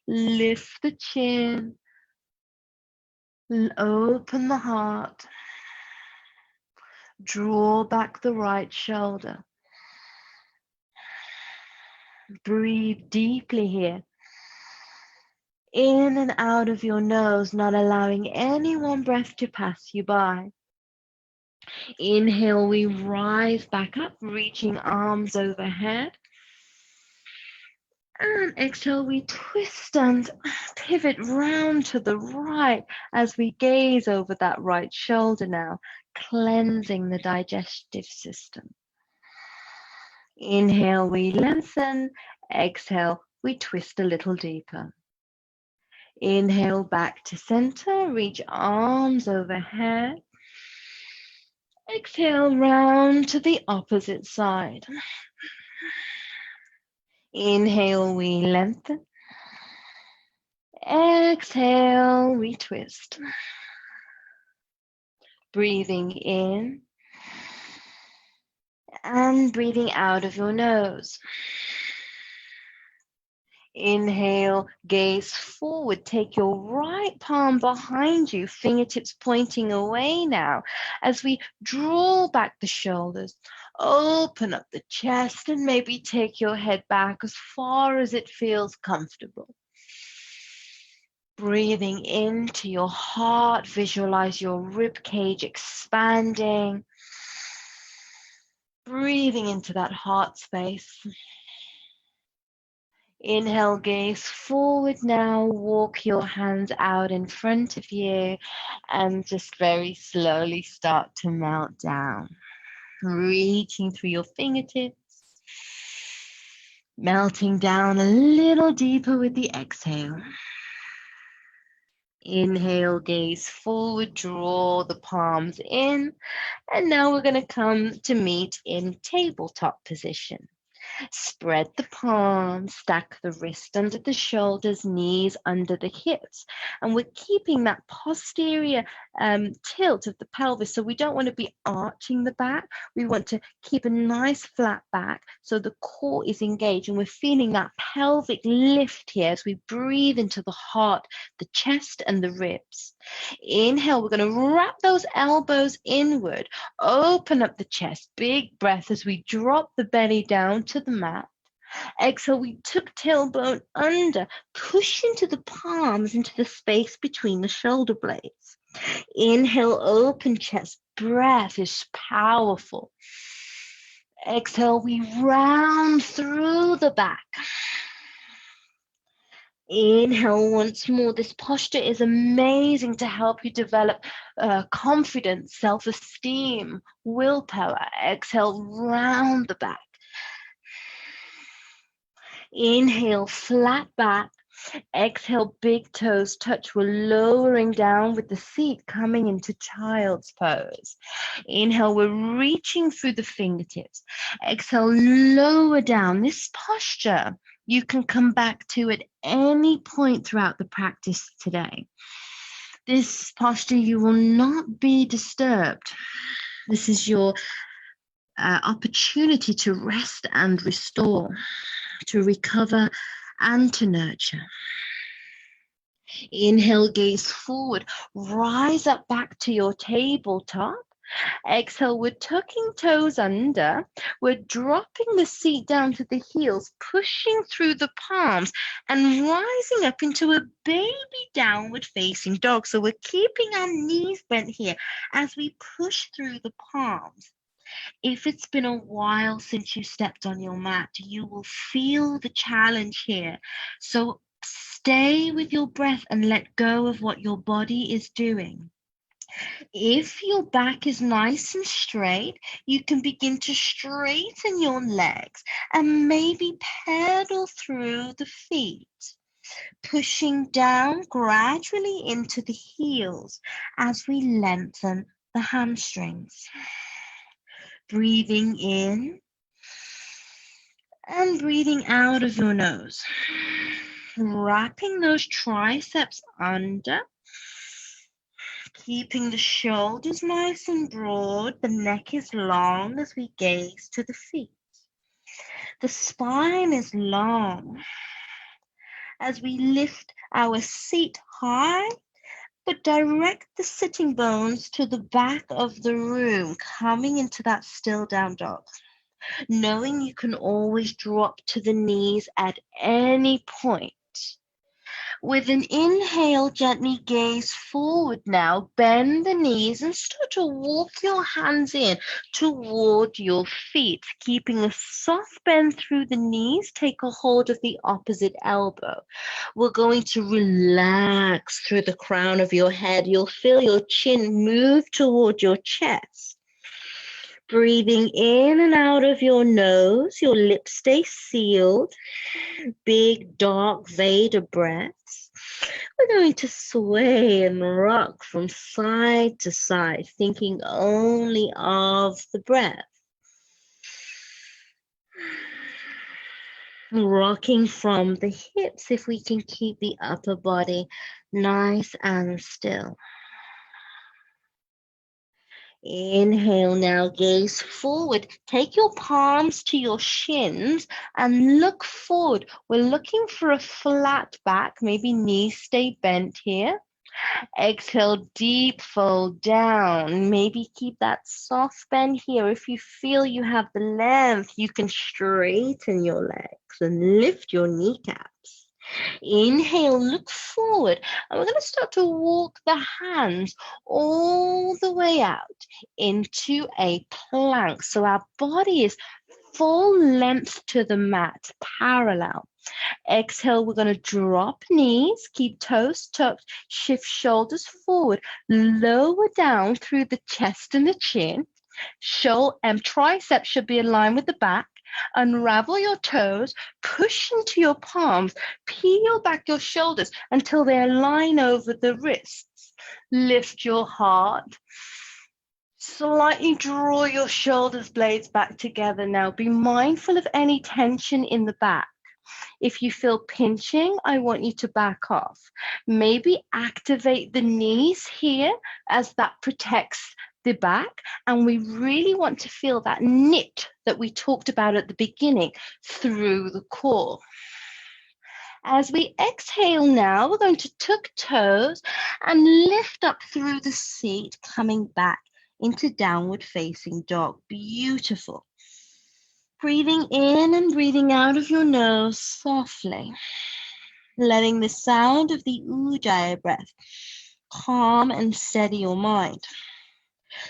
Lift the chin. Open the heart. Draw back the right shoulder. Breathe deeply here. In and out of your nose, not allowing any one breath to pass you by. Inhale, we rise back up, reaching arms overhead. And exhale, we twist and pivot round to the right as we gaze over that right shoulder now, cleansing the digestive system. Inhale, we lengthen. Exhale, we twist a little deeper. Inhale, back to center. Reach arms overhead. Exhale, round to the opposite side. Inhale, we lengthen. Exhale, we twist. Breathing in and breathing out of your nose. Inhale, gaze forward. Take your right palm behind you, fingertips pointing away now. As we draw back the shoulders, open up the chest and maybe take your head back as far as it feels comfortable. Breathing into your heart, visualize your rib cage expanding. Breathing into that heart space. Inhale, gaze forward now. Walk your hands out in front of you and just very slowly start to melt down. Reaching through your fingertips. Melting down a little deeper with the exhale. Inhale, gaze forward, draw the palms in. And now we're going to come to meet in tabletop position. Spread the palms, stack the wrist under the shoulders, knees under the hips. And we're keeping that posterior tilt of the pelvis. So we don't want to be arching the back. We want to keep a nice flat back so the core is engaged. And we're feeling that pelvic lift here as we breathe into the heart, the chest, and the ribs. Inhale, we're going to wrap those elbows inward. Open up the chest, big breath as we drop the belly down to the mat. Exhale, we took tailbone under, push into the palms, into the space between the shoulder blades. Inhale, open chest, breath is powerful. Exhale, we round through the back. Inhale once more. This posture is amazing to help you develop confidence, self-esteem, willpower. Exhale, round the back. Inhale, flat back. Exhale, big toes touch. We're lowering down with the seat, coming into child's pose. Inhale, we're reaching through the fingertips. Exhale, lower down. This posture you can come back to at any point throughout the practice today. This posture, you will not be disturbed. This is your opportunity to rest and restore, to recover and to nurture. Inhale, gaze forward, rise up back to your tabletop. Exhale, we're tucking toes under. We're dropping the seat down to the heels, pushing through the palms and rising up into a baby downward facing dog. So we're keeping our knees bent here as we push through the palms. If it's been a while since you stepped on your mat, you will feel the challenge here. So stay with your breath and let go of what your body is doing. If your back is nice and straight, you can begin to straighten your legs and maybe pedal through the feet, pushing down gradually into the heels as we lengthen the hamstrings. Breathing in and breathing out of your nose. Wrapping those triceps under. Keeping the shoulders nice and broad, the neck is long as we gaze to the feet. The spine is long as we lift our seat high, but direct the sitting bones to the back of the room, coming into that still down dog. Knowing you can always drop to the knees at any point. With an inhale, gently gaze forward now, bend the knees and start to walk your hands in toward your feet, keeping a soft bend through the knees. Take a hold of the opposite elbow. We're going to relax through the crown of your head. You'll feel your chin move toward your chest. Breathing in and out of your nose, your lips stay sealed. Big, dark Veda breaths. We're going to sway and rock from side to side, thinking only of the breath. Rocking from the hips if we can keep the upper body nice and still. Inhale now, gaze forward. Take your palms to your shins and look forward. We're looking for a flat back, maybe knees stay bent here. Exhale, deep fold down. Maybe keep that soft bend here. If you feel you have the length, you can straighten your legs and lift your kneecaps. Inhale, look forward, and we're going to start to walk the hands all the way out into a plank. So our body is full length to the mat, parallel. Exhale, we're going to drop knees, keep toes tucked, shift shoulders forward, lower down through the chest and the chin. Triceps should be in line with the back. Unravel your toes, push into your palms, peel back your shoulders until they align over the wrists. Lift your heart. Slightly draw your shoulders blades back together now. Be mindful of any tension in the back. If you feel pinching, I want you to back off. Maybe activate the knees here as that protects the back. And we really want to feel that knit that we talked about at the beginning through the core. As we exhale now, we're going to tuck toes and lift up through the seat, coming back into downward facing dog. Beautiful. Breathing in and breathing out of your nose softly, letting the sound of the Ujjayi breath calm and steady your mind.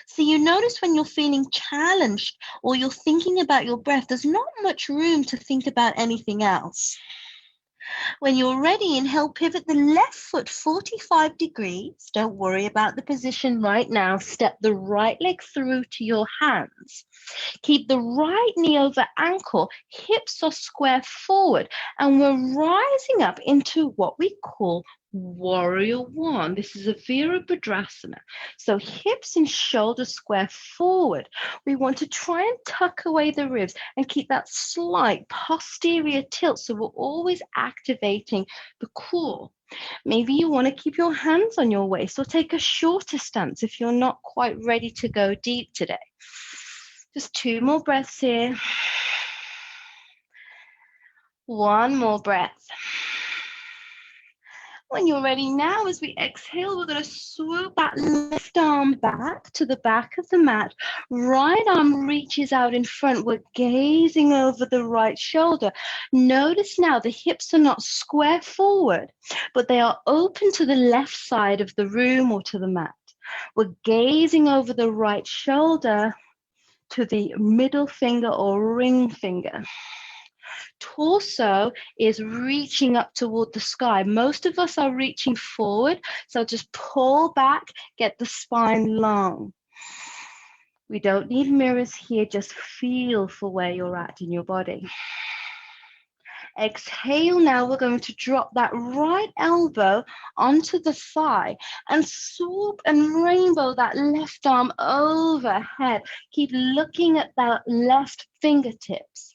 So you notice when you're feeling challenged or you're thinking about your breath, there's not much room to think about anything else. When you're ready, inhale, pivot the left foot 45 degrees. Don't worry about the position right now. Step the right leg through to your hands. Keep the right knee over ankle. Hips are square forward. And we're rising up into what we call Warrior One. This is a Virabhadrasana. So hips and shoulders square forward. We want to try and tuck away the ribs and keep that slight posterior tilt so we're always activating the core. Maybe you want to keep your hands on your waist or take a shorter stance if you're not quite ready to go deep today. Just 2 more breaths here. 1 more breath. When you're ready now, as we exhale, we're going to swoop that left arm back to the back of the mat. Right arm reaches out in front. We're gazing over the right shoulder. Notice now the hips are not square forward, but they are open to the left side of the room or to the mat. We're gazing over the right shoulder to the middle finger or ring finger. Torso is reaching up toward the sky. Most of us are reaching forward, so just pull back, get the spine long. We don't need mirrors here, just feel for where you're at in your body. Exhale now, we're going to drop that right elbow onto the thigh and swoop and rainbow that left arm overhead. Keep looking at that left fingertips.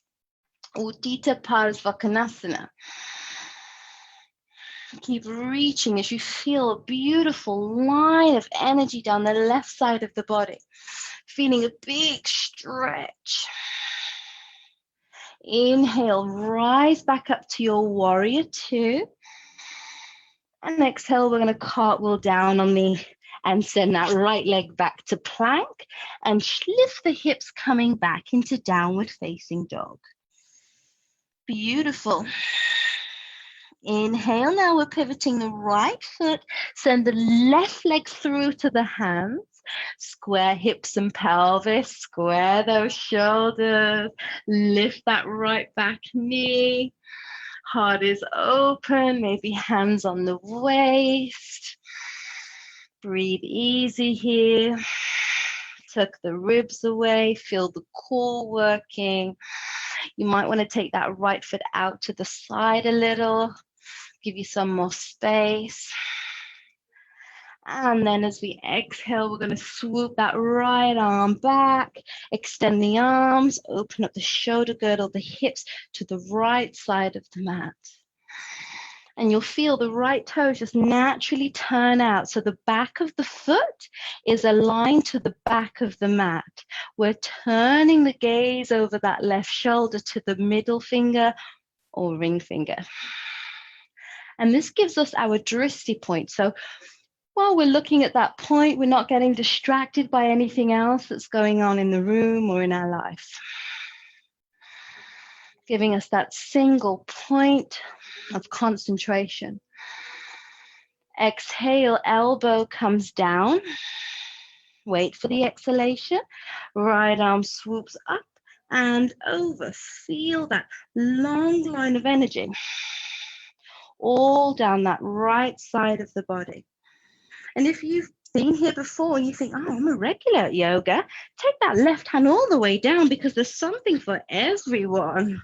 Uddita Parsvakonasana. Keep reaching as you feel a beautiful line of energy down the left side of the body. Feeling a big stretch. Inhale, rise back up to your Warrior Two. And exhale, we're going to cartwheel down on the and send that right leg back to plank and lift the hips coming back into downward facing dog. Beautiful. Inhale, now we're pivoting the right foot, send the left leg through to the hands, square hips and pelvis, square those shoulders, lift that right back knee, heart is open, maybe hands on the waist, breathe easy here, tuck the ribs away, feel the core working. You might want to take that right foot out to the side a little, give you some more space. And then as we exhale, we're going to swoop that right arm back, extend the arms, open up the shoulder girdle, the hips to the right side of the mat. And you'll feel the right toes just naturally turn out. So the back of the foot is aligned to the back of the mat. We're turning the gaze over that left shoulder to the middle finger or ring finger. And this gives us our drishti point. So while we're looking at that point, we're not getting distracted by anything else that's going on in the room or in our life. giving us that single point of concentration. Exhale, elbow comes down. Wait for the exhalation. Right arm swoops up and over. Feel that long line of energy all down that right side of the body. And if you've been here before and you think, oh, I'm a regular at yoga, take that left hand all the way down, because there's something for everyone.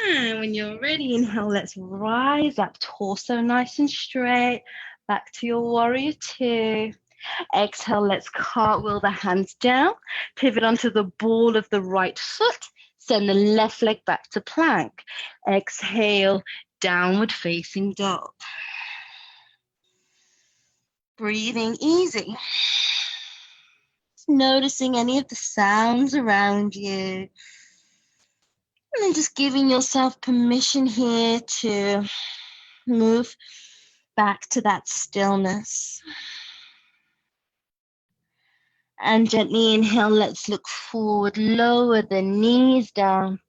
And when you're ready, inhale, let's rise up, torso nice and straight, back to your warrior two. Exhale, let's cartwheel the hands down, pivot onto the ball of the right foot, send the left leg back to plank. Exhale, downward facing dog. Breathing easy. Noticing any of the sounds around you. And then just giving yourself permission here to move back to that stillness. And gently inhale, let's look forward, lower the knees down,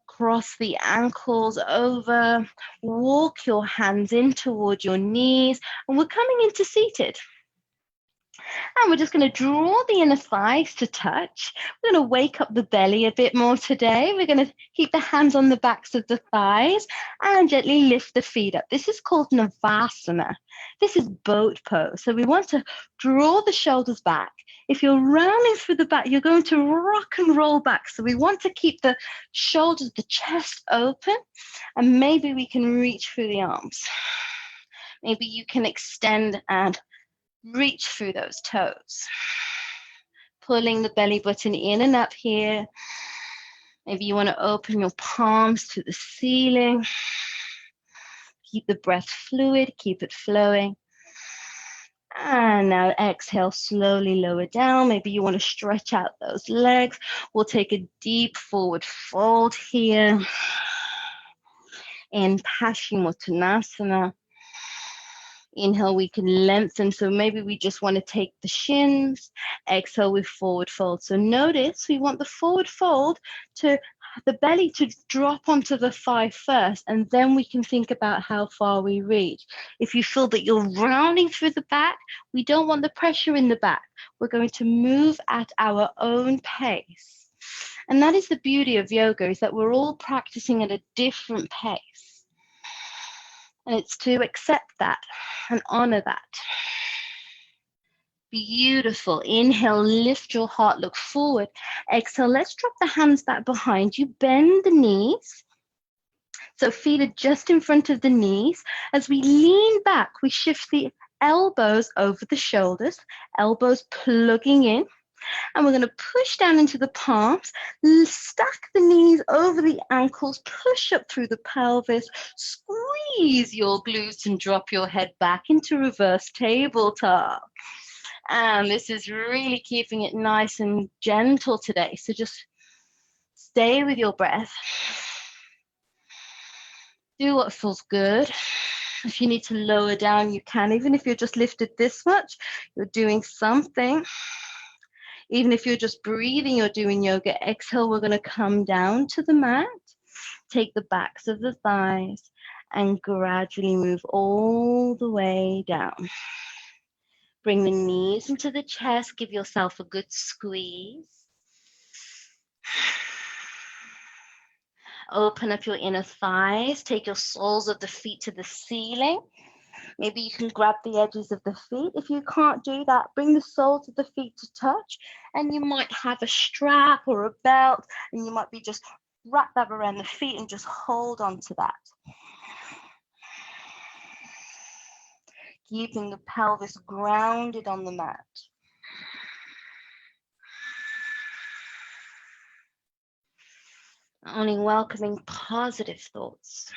cross the ankles over, walk your hands in toward your knees, and we're coming into seated. And we're just going to draw the inner thighs to touch. We're going to wake up the belly a bit more today. We're going to keep the hands on the backs of the thighs and gently lift the feet up. This is called Navasana. This is boat pose. So we want to draw the shoulders back. If you're rounding through the back, you're going to rock and roll back. So we want to keep the shoulders, the chest open, and maybe we can reach through the arms. Maybe you can extend and reach through those toes, pulling the belly button in and up here. Maybe you want to open your palms to the ceiling. Keep the breath fluid, keep it flowing. And now exhale, slowly lower down. Maybe you want to stretch out those legs. We'll take a deep forward fold here in Paschimottanasana. Inhale, we can lengthen. So maybe we just want to take the shins. Exhale with forward fold. So notice we want the forward fold to the belly to drop onto the thigh first, and then we can think about how far we reach. If you feel that you're rounding through the back, we don't want the pressure in the back. We're going to move at our own pace. And that is the beauty of yoga, is that we're all practicing at a different pace. And it's to accept that and honor that. Beautiful. Inhale, lift your heart, look forward. Exhale, let's drop the hands back behind you. Bend the knees. So feet are just in front of the knees. As we lean back, we shift the elbows over the shoulders, elbows plugging in. And we're going to push down into the palms, stack the knees over the ankles, push up through the pelvis, squeeze your glutes and drop your head back into reverse tabletop. And this is really keeping it nice and gentle today. So just stay with your breath. Do what feels good. If you need to lower down, you can. Even if you're just lifted this much, you're doing something. Even if you're just breathing, you're doing yoga. Exhale, we're going to come down to the mat. Take the backs of the thighs and gradually move all the way down. Bring the knees into the chest. Give yourself a good squeeze. Open up your inner thighs. Take your soles of the feet to the ceiling. Maybe you can grab the edges of the feet. If you can't do that, bring the soles of the feet to touch. And you might have a strap or a belt, and you might be just wrap that around the feet and just hold on to that. Keeping the pelvis grounded on the mat. Only welcoming positive thoughts,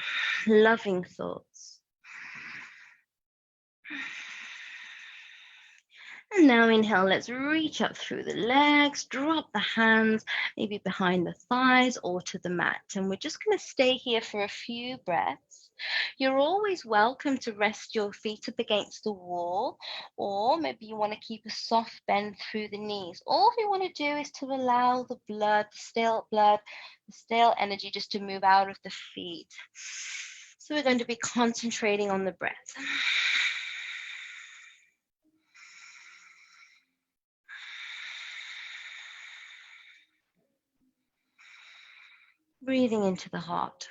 loving thoughts. And now inhale, let's reach up through the legs, drop the hands, maybe behind the thighs or to the mat. And we're just going to stay here for a few breaths. You're always welcome to rest your feet up against the wall, or maybe you want to keep a soft bend through the knees. All you want to do is to allow the blood, the stale energy just to move out of the feet. So we're going to be concentrating on the breath. Breathing into the heart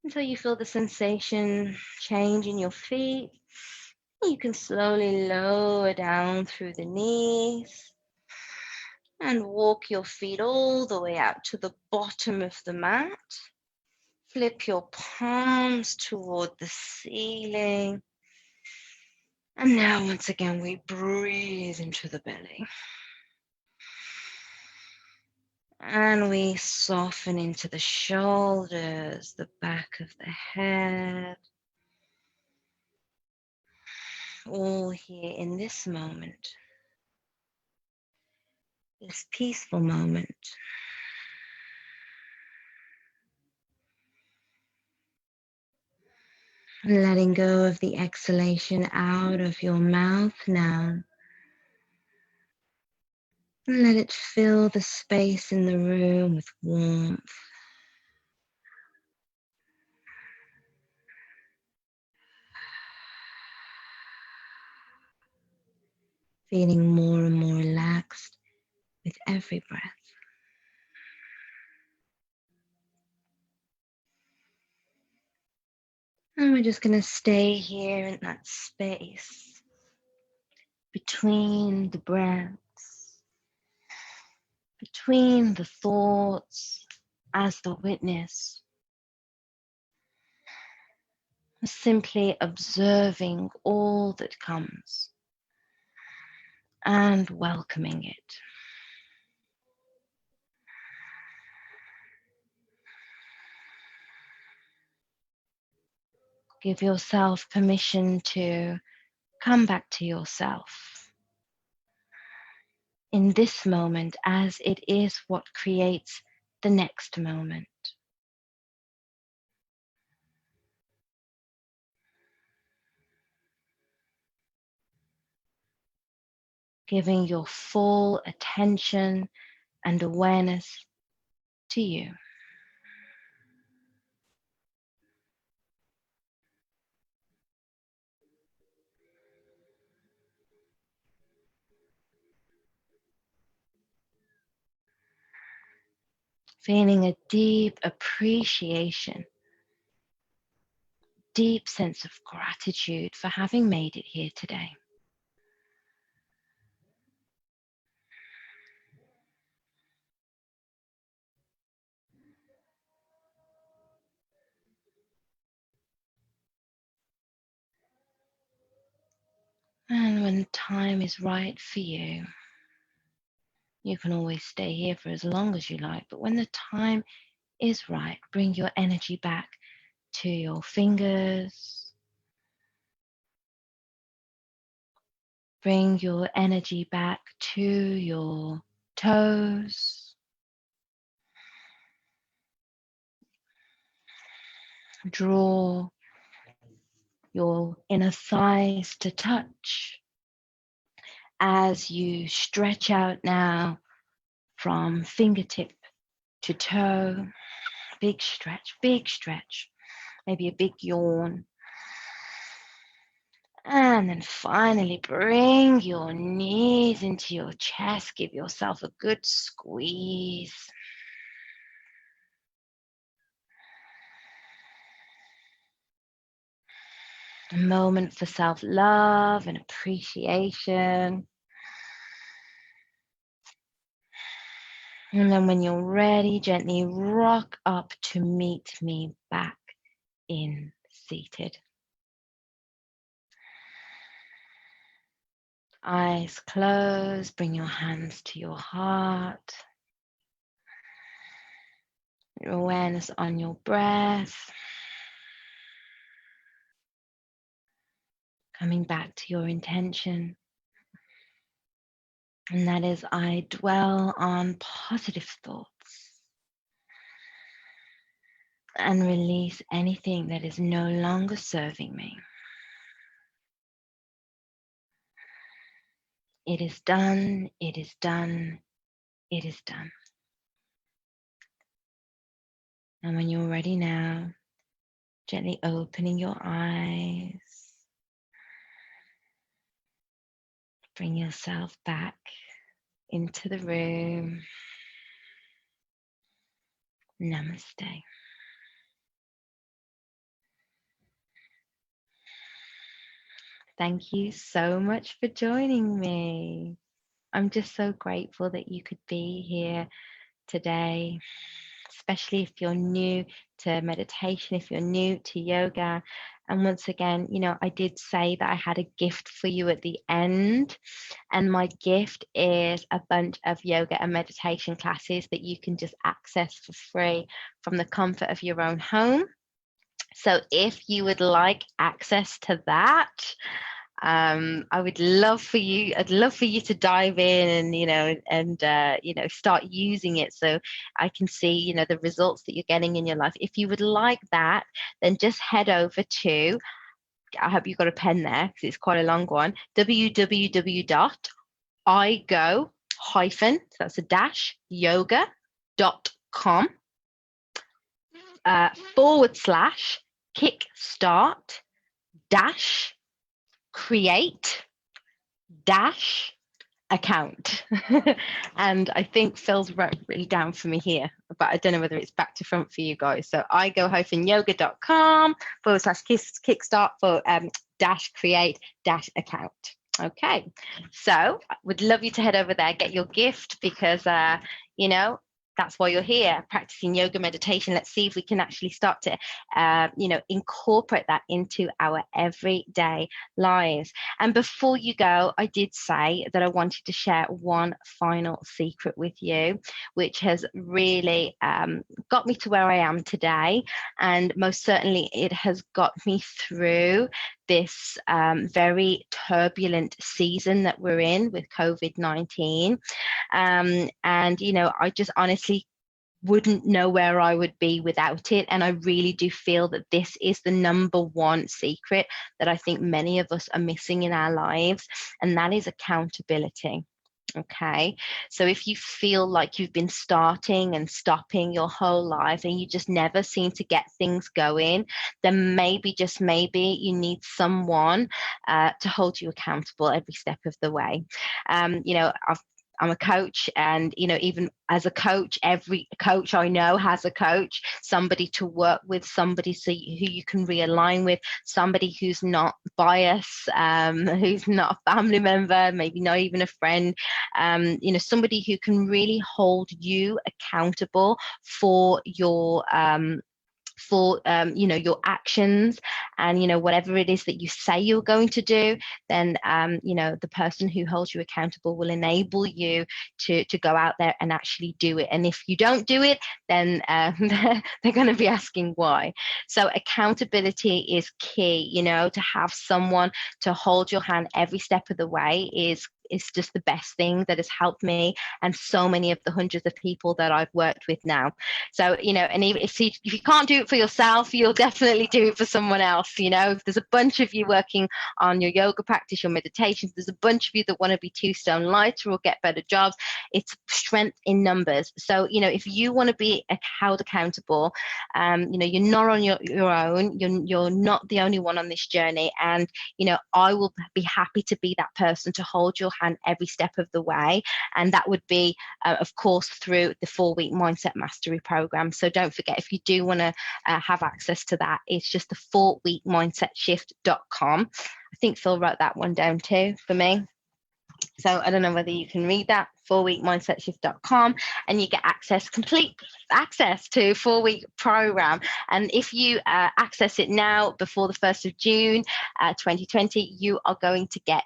until you feel the sensation change in your feet. You can slowly lower down through the knees and walk your feet all the way out to the bottom of the mat. Flip your palms toward the ceiling. And now once again, we breathe into the belly. And we soften into the shoulders, the back of the head. All here in this moment, this peaceful moment. Letting go of the exhalation out of your mouth now. Let it fill the space in the room with warmth. Feeling more and more relaxed with every breath. And we're just going to stay here in that space between the breaths, between the thoughts, as the witness, simply observing all that comes and welcoming it. Give yourself permission to come back to yourself in this moment, as it is what creates the next moment. Giving your full attention and awareness to you. Feeling a deep appreciation, deep sense of gratitude for having made it here today. And when the time is right for you, you can always stay here for as long as you like, but when the time is right, bring your energy back to your fingers. Bring your energy back to your toes. Draw your inner thighs to touch as you stretch out now from fingertip to toe. Big stretch, maybe a big yawn. And then finally bring your knees into your chest. Give yourself a good squeeze. A moment for self-love and appreciation. And then when you're ready, gently rock up to meet me back in seated. Eyes closed, bring your hands to your heart. Your awareness on your breath. Coming back to your intention. And that is, I dwell on positive thoughts. and release anything that is no longer serving me. It is done, it is done, it is done. And when you're ready now, gently opening your eyes, bring yourself back into the room. Namaste. Thank you so much for joining me. I'm just so grateful that you could be here today, especially if you're new to meditation, if you're new to yoga. And once again, I did say that I had a gift for you at the end, and my gift is a bunch of yoga and meditation classes that you can just access for free from the comfort of your own home. So if you would like access to that, I would love for you. I'd love for you to dive in and start using it, so I can see the results that you're getting in your life. If you would like that, then just head over to. I hope you've got a pen there because it's quite a long one. www.igo- so that's a dash yoga.com / kickstart dash create dash account. And I think Phil's wrote really down for me here, but I don't know whether it's back to front for you guys. So igo-yoga.com / kickstart for dash create dash account. Okay, so I would love you to head over there, get your gift, because that's why you're here, practicing yoga meditation. Let's see if we can actually start to incorporate that into our everyday lives. And before you go, I did say that I wanted to share one final secret with you, which has really got me to where I am today, and most certainly it has got me through this very turbulent season that we're in with COVID-19. And I just honestly wouldn't know where I would be without it. And I really do feel that this is the number one secret that I think many of us are missing in our lives, and that is accountability. Okay, so if you feel like you've been starting and stopping your whole life and you just never seem to get things going, then maybe, just maybe, you need someone to hold you accountable every step of the way. I'm a coach, and even as a coach, every coach I know has a coach, somebody to work with, somebody who you can realign with, somebody who's not biased, who's not a family member, maybe not even a friend, somebody who can really hold you accountable for your your actions, and whatever it is that you say you're going to do, then the person who holds you accountable will enable you to go out there and actually do it. And if you don't do it, then they're going to be asking why. So accountability is key. To have someone to hold your hand every step of the way is just the best thing that has helped me and so many of the hundreds of people that I've worked with now. So, and even if you can't do it for yourself, you'll definitely do it for someone else. If there's a bunch of you working on your yoga practice, your meditations, there's a bunch of you that want to be 2 stone lighter or get better jobs. It's strength in numbers. So, if you want to be held accountable, you're not on your own. You're not the only one on this journey. And, I will be happy to be that person to hold your hand every step of the way. And that would be, of course, through the 4-week Mindset Mastery program. So don't forget, if you do want to have access to that, it's just the 4weekmindsetshift.com. I think Phil wrote that one down too for me. So I don't know whether you can read that, 4weekmindsetshift.com, and you get complete access to 4-week program. And if you access it now before the 1st of June 2020, you are going to get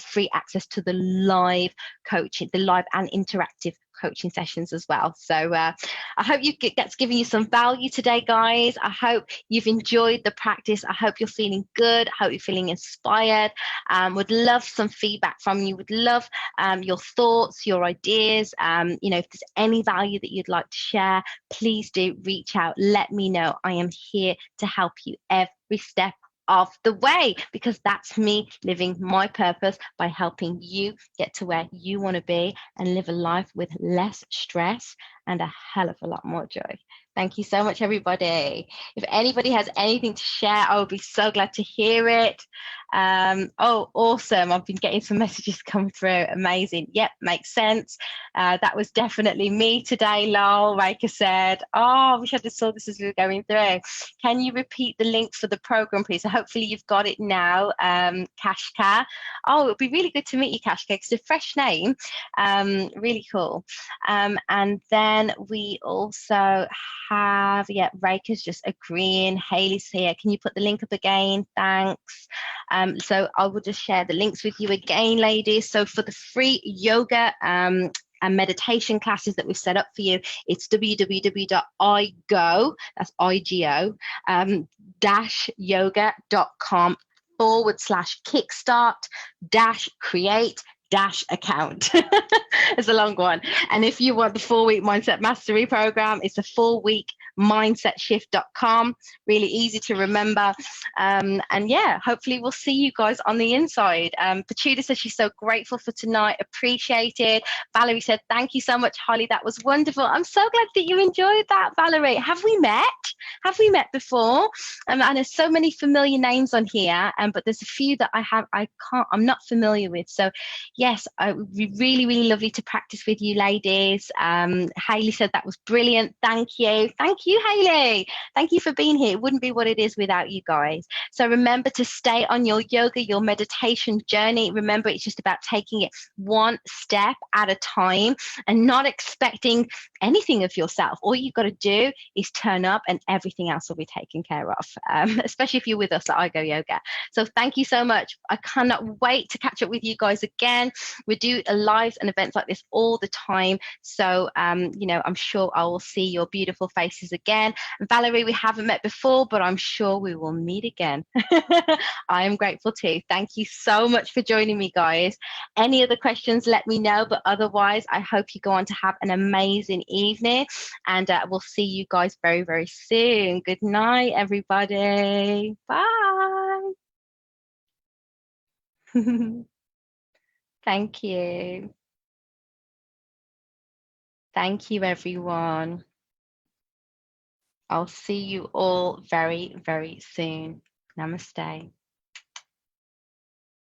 free access to the live coaching, the live and interactive coaching sessions as well. So I hope that's given you some value today, guys. I hope you've enjoyed the practice. I hope you're feeling good. I hope you're feeling inspired. Would love some feedback from you. Would love your thoughts, your ideas. You know, if there's any value that you'd like to share, please do reach out. Let me know. I am here to help you every step of the way, because that's me living my purpose by helping you get to where you want to be and live a life with less stress and a hell of a lot more joy. Thank you so much, everybody. If anybody has anything to share, I would be so glad to hear it. Oh, awesome. I've been getting some messages come through. Amazing. Yep, makes sense. That was definitely me today, lol. Raika said, oh, I wish I just saw this as we were going through. Can you repeat the link for the program, please? So hopefully you've got it now, Kashka. Oh, it would be really good to meet you, Kashka, because it's a fresh name. Really cool. And then we also have, yeah, Raika's just agreeing. Haley's here. Can you put the link up again? Thanks. So I will just share the links with you again, ladies. So for the free yoga and meditation classes that we've set up for you, it's www.igo, that's IGO, -yoga.com/kickstart-create-account. It's a long one. And if you want the 4-week mindset mastery program, it's a 4-week mindsetshift.com. Really easy to remember. And yeah, hopefully we'll see you guys on the inside. Pachuda says she's so grateful for tonight. Appreciated. Valerie said, thank you so much, Holly. That was wonderful. I'm so glad that you enjoyed that, Valerie. Have we met? Have we met before? And there's so many familiar names on here, but there's a few that I'm not familiar with. So yes, it would be really, really lovely to practice with you, ladies. Hayley said that was brilliant. Thank you. Thank you, Hayley. Thank you for being here. It wouldn't be what it is without you guys. So remember to stay on your yoga, your meditation journey. Remember, it's just about taking it one step at a time and not expecting anything of yourself. All you've got to do is turn up and everything else will be taken care of, especially if you're with us at I Go Yoga. So thank you so much. I cannot wait to catch up with you guys again. We do lives and events like this all the time. So, you know, I'm sure I will see your beautiful faces again. Valerie, we haven't met before, but I'm sure we will meet again. I am grateful too. Thank you so much for joining me, guys. Any other questions, let me know. But otherwise, I hope you go on to have an amazing evening. And we'll see you guys very, very soon. Good night, everybody. Bye. Thank you. Thank you, everyone. I'll see you all very, very soon. Namaste.